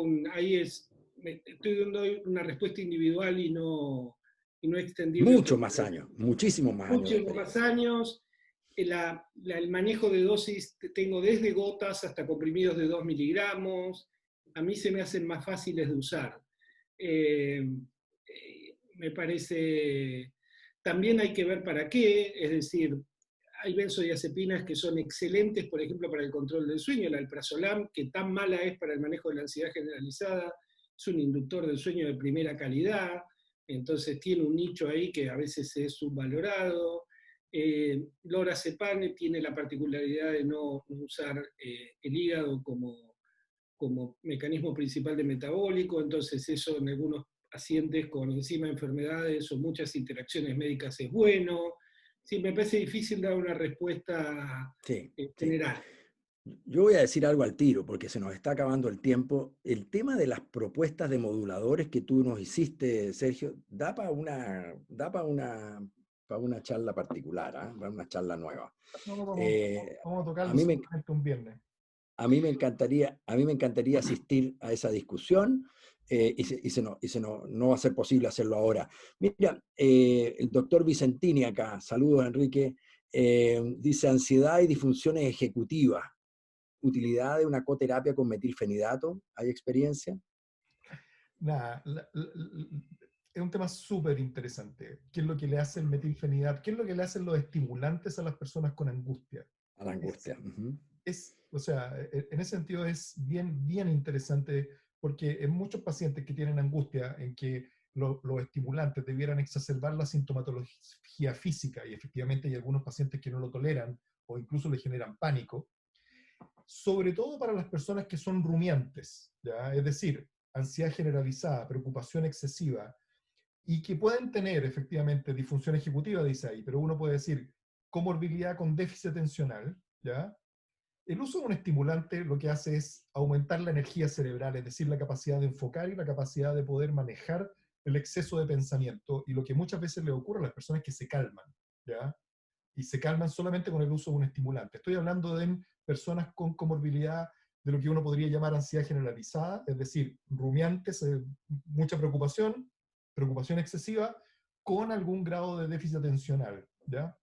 estoy dando una respuesta individual y no extendible a Muchos todo. más años, muchísimos más años de Muchos más experiencia. años. El manejo de dosis tengo desde gotas hasta comprimidos de 2 miligramos. A mí se me hacen más fáciles de usar. Me parece, también hay que ver para qué, es decir, hay benzodiazepinas que son excelentes, por ejemplo, para el control del sueño, el alprazolam, que tan mala es para el manejo de la ansiedad generalizada, es un inductor del sueño de primera calidad, entonces tiene un nicho ahí que a veces es subvalorado. Lorazepam tiene la particularidad de no usar el hígado como mecanismo principal de metabólico, entonces eso en algunos pacientes con encima enfermedades o muchas interacciones médicas es bueno. Sí, me parece difícil dar una respuesta Sí, sí. general. Yo voy a decir algo al tiro, porque se nos está acabando el tiempo. El tema de las propuestas de moduladores que tú nos hiciste, Sergio, para una charla particular, ¿ah? Para una charla nueva. No, no, Eh, vamos a a tocarlo mí me, seguramente un viernes. a mí me encantaría asistir a esa discusión, no va a ser posible hacerlo ahora. Mira, el doctor Vicentini acá, saludos Enrique, dice ansiedad y disfunciones ejecutivas, utilidad de una coterapia con metilfenidato, ¿hay experiencia? Nada, es un tema súper interesante. ¿Qué es lo que le hace el metilfenidato? ¿Qué es lo que le hacen los estimulantes a las personas con angustia? A la angustia. O sea, en ese sentido es bien, bien interesante porque en muchos pacientes que tienen angustia, en que los estimulantes debieran exacerbar la sintomatología física, y efectivamente hay algunos pacientes que no lo toleran o incluso le generan pánico, sobre todo para las personas que son rumiantes, ¿ya? Es decir, ansiedad generalizada, preocupación excesiva, y que pueden tener efectivamente disfunción ejecutiva, dice ahí, pero uno puede decir comorbilidad con déficit atencional, ¿ya? El uso de un estimulante lo que hace es aumentar la energía cerebral, es decir, la capacidad de enfocar y la capacidad de poder manejar el exceso de pensamiento, y lo que muchas veces le ocurre a las personas es que se calman, ¿ya? Y se calman solamente con el uso de un estimulante. Estoy hablando de personas con comorbilidad de lo que uno podría llamar ansiedad generalizada, es decir, rumiantes, mucha preocupación, preocupación excesiva, con algún grado de déficit atencional, ¿ya?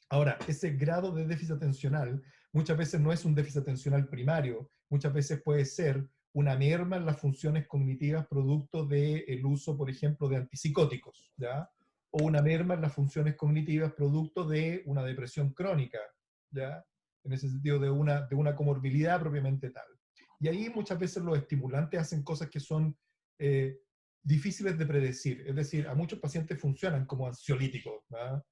Ahora, ese grado de déficit atencional muchas veces no es un déficit atencional primario, muchas veces puede ser una merma en las funciones cognitivas producto del uso, por ejemplo, de antipsicóticos, ¿ya? O una merma en las funciones cognitivas producto de una depresión crónica, ¿ya? En ese sentido, de una comorbilidad propiamente tal. Y ahí muchas veces los estimulantes hacen cosas que son eh, difíciles de predecir. Es decir, a muchos pacientes funcionan como ansiolíticos, ¿verdad?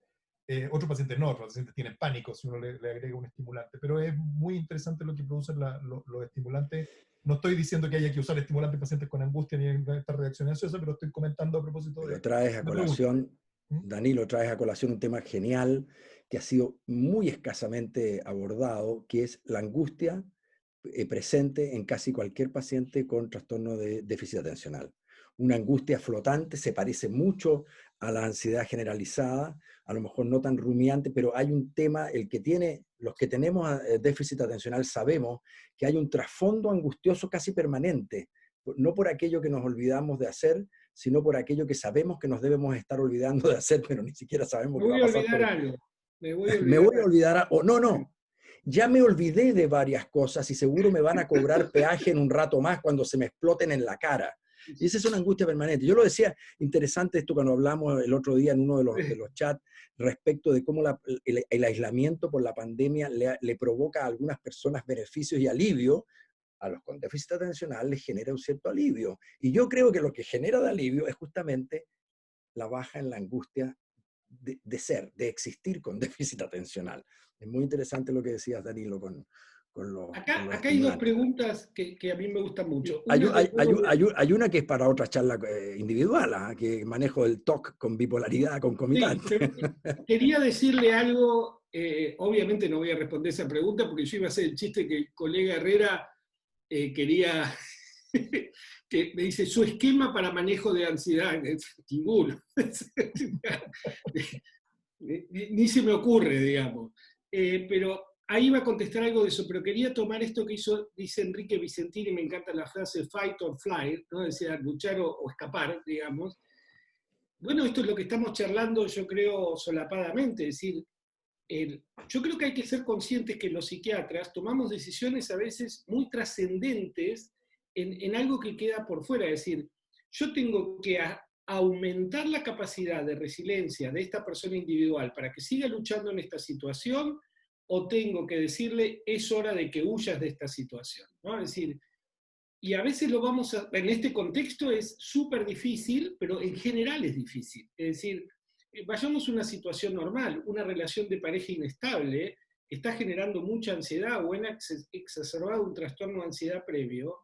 Otros pacientes no, otros pacientes tienen pánico si uno le agrega un estimulante, pero es muy interesante lo que producen los estimulantes. No estoy diciendo que haya que usar estimulantes en pacientes con angustia ni en esta reacción ansiosa, pero estoy comentando a propósito Lo de traes a la pregunta. colación, ¿Mm? Danilo, traes a colación un tema genial que ha sido muy escasamente abordado, que es la angustia presente en casi cualquier paciente con trastorno de déficit atencional. Una angustia flotante se parece mucho a la ansiedad generalizada, a lo mejor no tan rumiante, pero hay un tema, los que tenemos déficit atencional sabemos que hay un trasfondo angustioso casi permanente, no por aquello que nos olvidamos de hacer, sino por aquello que sabemos que nos debemos estar olvidando de hacer, pero ni siquiera sabemos Me qué va voy a a pasar. olvidar algo. Me voy a Me olvidar voy a olvidar, o no, ya me olvidé de varias cosas y seguro me van a cobrar peaje en un rato más cuando se me exploten en la cara. Y esa es una angustia permanente. Yo lo decía, interesante esto cuando hablamos el otro día en uno de los chats respecto de cómo el aislamiento por la pandemia le provoca a algunas personas beneficios y alivio, a los con déficit atencional les genera un cierto alivio. Y yo creo que lo que genera de alivio es justamente la baja en la angustia de existir con déficit atencional. Es muy interesante lo que decías, Danilo, con los Acá hay dos estimulantes. preguntas que a mí me gustan mucho. Hay, Una es de nuevo hay una que es para otra charla individual, ¿eh? Que manejo el TOC con bipolaridad sí, concomitante. pero quería decirle algo, obviamente no voy a responder esa pregunta porque yo iba a hacer el chiste que el colega Herrera quería, que me dice, su esquema para manejo de ansiedad, ninguno. Ni se me ocurre, digamos. Pero ahí iba a contestar algo de eso, pero quería tomar esto que dice Enrique Vicentini, me encanta la frase fight or flight, ¿no? Decía luchar o escapar, digamos. Bueno, esto es lo que estamos charlando, yo creo, solapadamente, es decir, yo creo que hay que ser conscientes que los psiquiatras tomamos decisiones a veces muy trascendentes en algo que queda por fuera, es decir, yo tengo que aumentar la capacidad de resiliencia de esta persona individual para que siga luchando en esta situación, o tengo que decirle, es hora de que huyas de esta situación, ¿no? Es decir, y a veces lo vamos a, en este contexto es súper difícil, pero en general es difícil. Es decir, vayamos a una situación normal, una relación de pareja inestable, que está generando mucha ansiedad o en exacerbado un trastorno de ansiedad previo.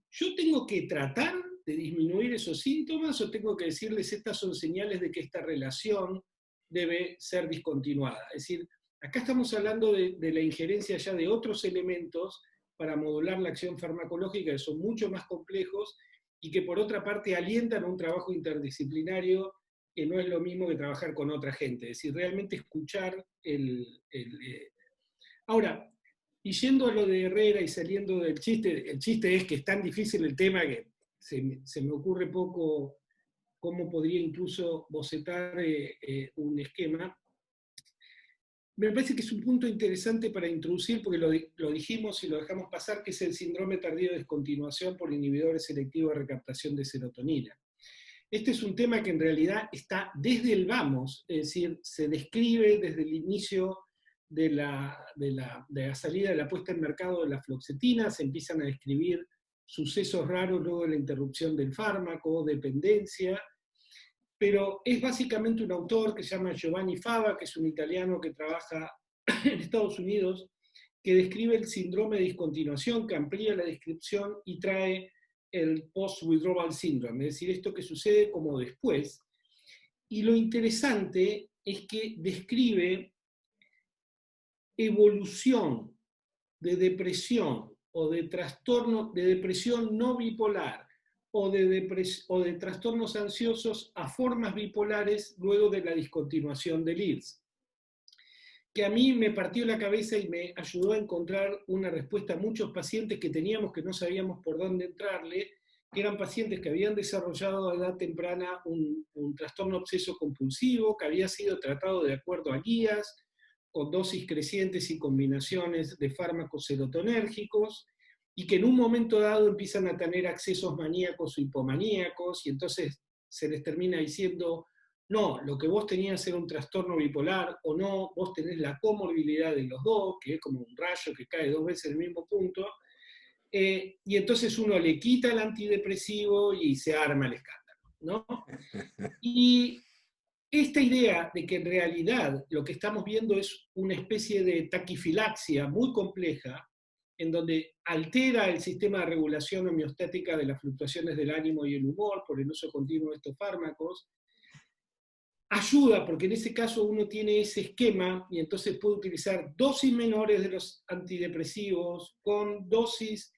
Yo tengo que tratar de disminuir esos síntomas o tengo que decirles estas son señales de que esta relación debe ser discontinuada. Es decir, Acá estamos hablando de la injerencia ya de otros elementos para modular la acción farmacológica, que son mucho más complejos y que por otra parte alientan a un trabajo interdisciplinario que no es lo mismo que trabajar con otra gente. Es decir, realmente escuchar Ahora, y yendo a lo de Herrera y saliendo del chiste, el chiste es que es tan difícil el tema que se me ocurre poco cómo podría incluso bocetar un esquema. Me parece que es un punto interesante para introducir, porque lo dijimos y lo dejamos pasar, que es el síndrome tardío de descontinuación por inhibidores selectivos de recaptación de serotonina. Este es un tema que en realidad está desde el vamos, es decir, se describe desde el inicio de la salida de la puesta en mercado de la fluoxetina, se empiezan a describir sucesos raros luego de la interrupción del fármaco, dependencia, pero es básicamente un autor que se llama Giovanni Fava, que es un italiano que trabaja en Estados Unidos, que describe el síndrome de discontinuación, que amplía la descripción y trae el post-withdrawal syndrome, es decir, esto que sucede como después. Y lo interesante es que describe evolución de depresión o de trastorno de depresión no bipolar o de trastornos ansiosos a formas bipolares luego de la discontinuación del IRS, que a mí me partió la cabeza y me ayudó a encontrar una respuesta a muchos pacientes que teníamos que no sabíamos por dónde entrarle, que eran pacientes que habían desarrollado a edad temprana un trastorno obseso compulsivo, que había sido tratado de acuerdo a guías, con dosis crecientes y combinaciones de fármacos serotonérgicos, y que en un momento dado empiezan a tener accesos maníacos o hipomaníacos, y entonces se les termina diciendo, no, lo que vos tenías era un trastorno bipolar, o no, vos tenés la comorbilidad de los dos, que es como un rayo que cae dos veces en el mismo punto, y entonces uno le quita el antidepresivo y se arma el escándalo, ¿no? Y esta idea de que en realidad lo que estamos viendo es una especie de taquifilaxia muy compleja, en donde altera el sistema de regulación homeostática de las fluctuaciones del ánimo y el humor por el uso continuo de estos fármacos, ayuda porque en ese caso uno tiene ese esquema y entonces puede utilizar dosis menores de los antidepresivos con dosis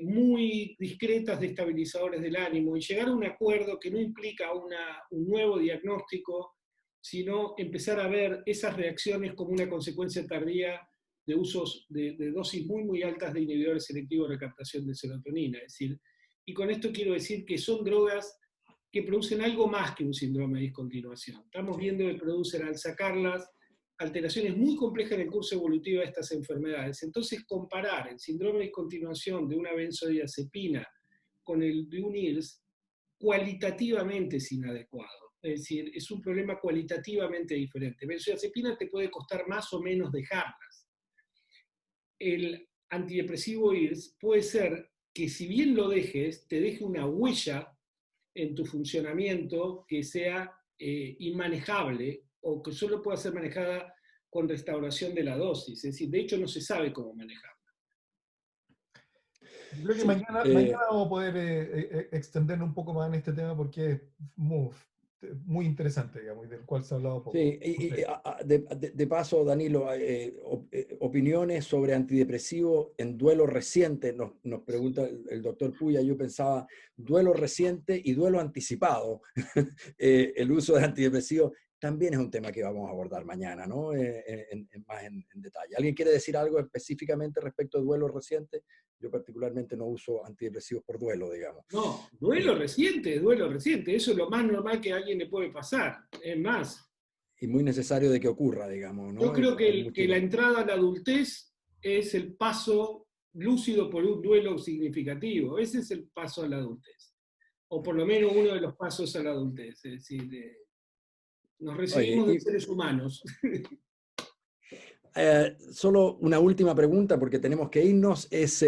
muy discretas de estabilizadores del ánimo y llegar a un acuerdo que no implica un nuevo diagnóstico, sino empezar a ver esas reacciones como una consecuencia tardía de usos de dosis muy, muy altas de inhibidores selectivos de recaptación de serotonina. Es decir, y con esto quiero decir que son drogas que producen algo más que un síndrome de discontinuación. Estamos viendo que producen, al sacarlas, alteraciones muy complejas en el curso evolutivo de estas enfermedades. Entonces, comparar el síndrome de discontinuación de una benzodiazepina con el de un IRS, cualitativamente es inadecuado. Es decir, es un problema cualitativamente diferente. Benzodiazepina te puede costar más o menos dejarlas. El antidepresivo IRS puede ser que si bien lo dejes, te deje una huella en tu funcionamiento que sea inmanejable o que solo pueda ser manejada con restauración de la dosis. Es decir, de hecho no se sabe cómo manejarla. Creo que Sí, mañana vamos a poder extendernos un poco más en este tema porque es muy interesante, digamos, y del cual se ha hablado poco. sí, de paso, Danilo, opiniones sobre antidepresivos en duelo reciente, nos pregunta el doctor Puya. Yo pensaba duelo reciente y duelo anticipado. El uso de antidepresivos también es un tema que vamos a abordar mañana, ¿no? Más en detalle. ¿Alguien quiere decir algo específicamente respecto a duelo reciente? Yo particularmente no uso antidepresivos por duelo, digamos. No, duelo reciente. Eso es lo más normal que a alguien le puede pasar. Es más. Y muy necesario de que ocurra, digamos, ¿no? Yo creo que la entrada a la adultez es el paso lúcido por un duelo significativo. Ese es el paso a la adultez. O por lo menos uno de los pasos a la adultez. Es decir, nos recibimos de seres humanos. Solo una última pregunta, porque tenemos que irnos, es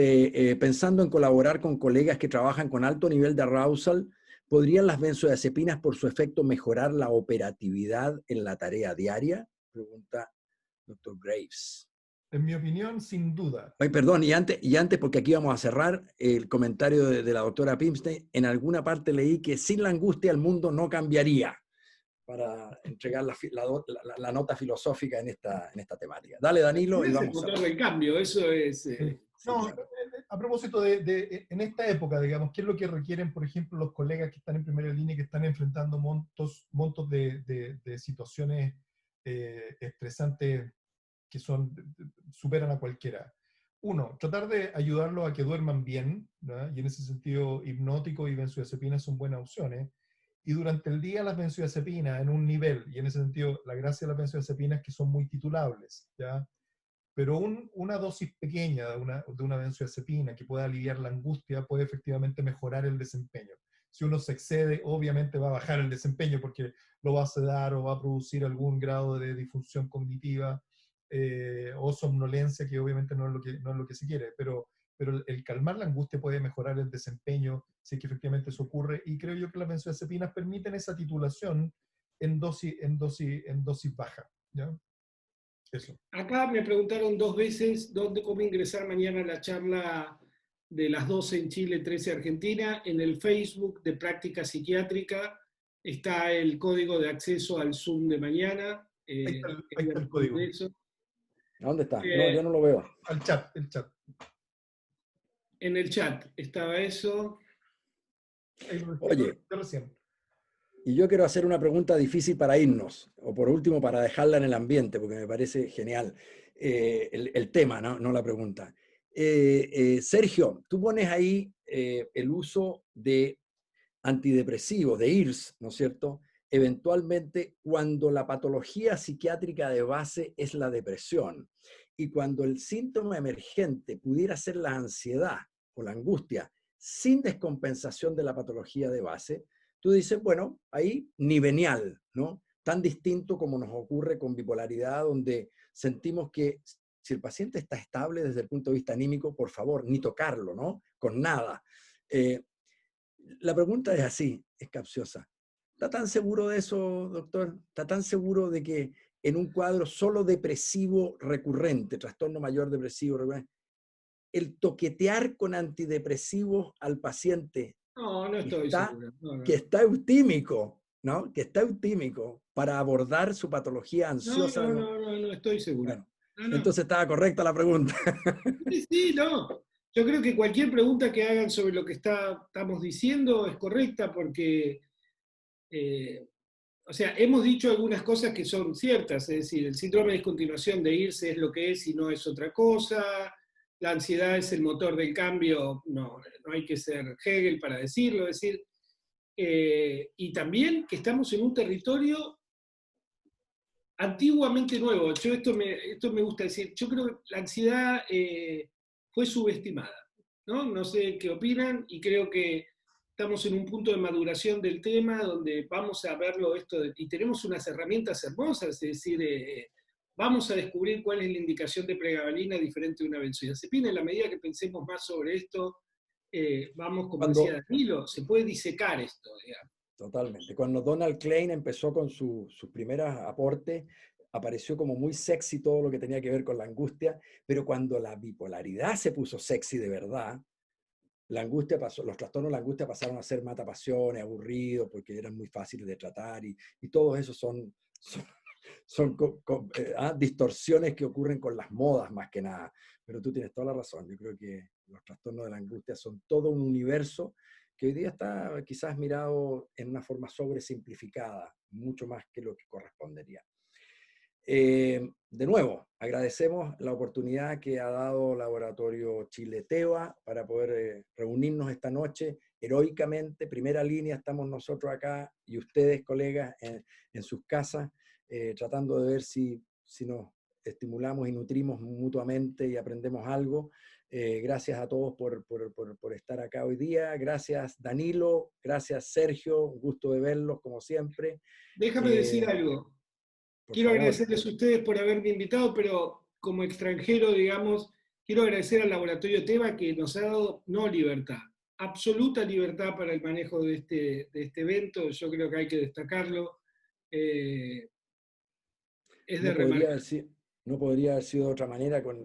pensando en colaborar con colegas que trabajan con alto nivel de arousal, ¿podrían las benzodiazepinas por su efecto mejorar la operatividad en la tarea diaria? Pregunta Dr. Graves. En mi opinión, sin duda. Ay, perdón, y antes, porque aquí vamos a cerrar, el comentario de la doctora Pimstein, en alguna parte leí que sin la angustia el mundo no cambiaría. para entregar la nota filosófica en esta temática. Dale, Danilo, y Es el vamos a... motor del cambio, eso es... Sí. Sí, No, claro. a propósito en esta época, digamos, ¿qué es lo que requieren, por ejemplo, los colegas que están en primera línea y que están enfrentando montos de situaciones estresantes que superan a cualquiera? Uno, tratar de ayudarlos a que duerman bien, ¿no? Y en ese sentido, hipnótico y benzodiazepinas son buenas opciones. Y durante el día las benzodiazepinas en un nivel, y en ese sentido, la gracia de las benzodiazepinas es que son muy titulables, ¿ya? Pero una dosis pequeña de una benzodiazepina que pueda aliviar la angustia puede efectivamente mejorar el desempeño. Si uno se excede, obviamente va a bajar el desempeño porque lo va a sedar o va a producir algún grado de disfunción cognitiva o somnolencia, que obviamente no es lo que se quiere, pero el calmar la angustia puede mejorar el desempeño si es que efectivamente eso ocurre, y creo yo que las benzodiazepinas permiten esa titulación en dosis baja, ¿ya? Eso. Acá me preguntaron 2 veces cómo ingresar mañana a la charla de las 12 en Chile, 13 Argentina. En el Facebook de Práctica Psiquiátrica está el código de acceso al Zoom de mañana. Ahí está el código. Eso. ¿A dónde está? No, yo no lo veo. Al chat, el chat. En el chat estaba eso. Ahí lo Oye, recién. y yo quiero hacer una pregunta difícil para irnos, o por último para dejarla en el ambiente, porque me parece genial el tema, ¿no? La pregunta. Sergio, tú pones ahí el uso de antidepresivos, de IRS, ¿no es cierto? Eventualmente, cuando la patología psiquiátrica de base es la depresión y cuando el síntoma emergente pudiera ser la ansiedad o la angustia sin descompensación de la patología de base, tú dices, bueno, ahí ni venial, ¿no? Tan distinto como nos ocurre con bipolaridad, donde sentimos que si el paciente está estable desde el punto de vista anímico, por favor, ni tocarlo, ¿no? Con nada. La pregunta es así, es capciosa. ¿Está tan seguro de eso, doctor? ¿Está tan seguro de que en un cuadro solo depresivo recurrente, trastorno mayor depresivo recurrente, el toquetear con antidepresivos al paciente No, no estoy seguro. que está eutímico, ¿no? Que está eutímico para abordar su patología ansiosa? No estoy seguro. Bueno, No. entonces estaba correcta la pregunta. Sí, no. Yo creo que cualquier pregunta que hagan sobre lo que estamos diciendo es correcta porque, o sea, hemos dicho algunas cosas que son ciertas, es decir, el síndrome de discontinuación de irse es lo que es y no es otra cosa, la ansiedad es el motor del cambio, no hay que ser Hegel para decirlo, es decir, y también que estamos en un territorio antiguamente nuevo. Esto me gusta decir, yo creo que la ansiedad fue subestimada, ¿no? No sé qué opinan y creo que estamos en un punto de maduración del tema donde vamos a verlo y tenemos unas herramientas hermosas, es decir, vamos a descubrir cuál es la indicación de pregabalina diferente de una benzodiazepina. En la medida que pensemos más sobre esto, vamos, como decía Danilo, se puede disecar esto, digamos. Totalmente. Cuando Donald Klein empezó con sus primeros aportes, apareció como muy sexy todo lo que tenía que ver con la angustia, pero cuando la bipolaridad se puso sexy de verdad, la angustia pasó, los trastornos de la angustia pasaron a ser matapasiones, aburridos, porque eran muy fáciles de tratar, y todos esos son distorsiones que ocurren con las modas más que nada. Pero tú tienes toda la razón. Yo creo que los trastornos de la angustia son todo un universo que hoy día está quizás mirado en una forma sobresimplificada, mucho más que lo que correspondería. De nuevo, agradecemos la oportunidad que ha dado Laboratorio Chile Teva para poder reunirnos esta noche heroicamente. Primera línea estamos nosotros acá y ustedes, colegas, en sus casas, tratando de ver si nos estimulamos y nutrimos mutuamente y aprendemos algo. Gracias a todos por estar acá hoy día. Gracias, Danilo. Gracias, Sergio. Un gusto de verlos, como siempre. Déjame decir algo. Quiero agradecerles a ustedes por haberme invitado, pero como extranjero, digamos, quiero agradecer al Laboratorio Teva que nos ha dado no libertad, absoluta libertad para el manejo de este evento. Yo creo que hay que destacarlo. Es de remarcar. No podría haber sido de otra manera con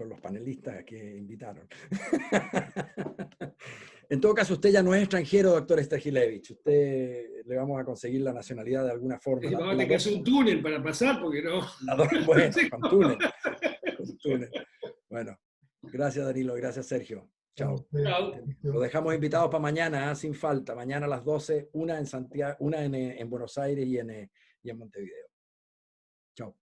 los panelistas que invitaron. En todo caso, usted ya no es extranjero, doctor Strahilevich. Usted le vamos a conseguir la nacionalidad de alguna forma. Vamos a tener que hacer un túnel para pasar, porque no. Bueno, con túnel. Con túnel. Bueno, gracias Danilo, gracias Sergio. Chao. Lo dejamos invitados para mañana, sin falta. Mañana a las 12, una en Santiago, una en Buenos Aires y en Montevideo. Chao.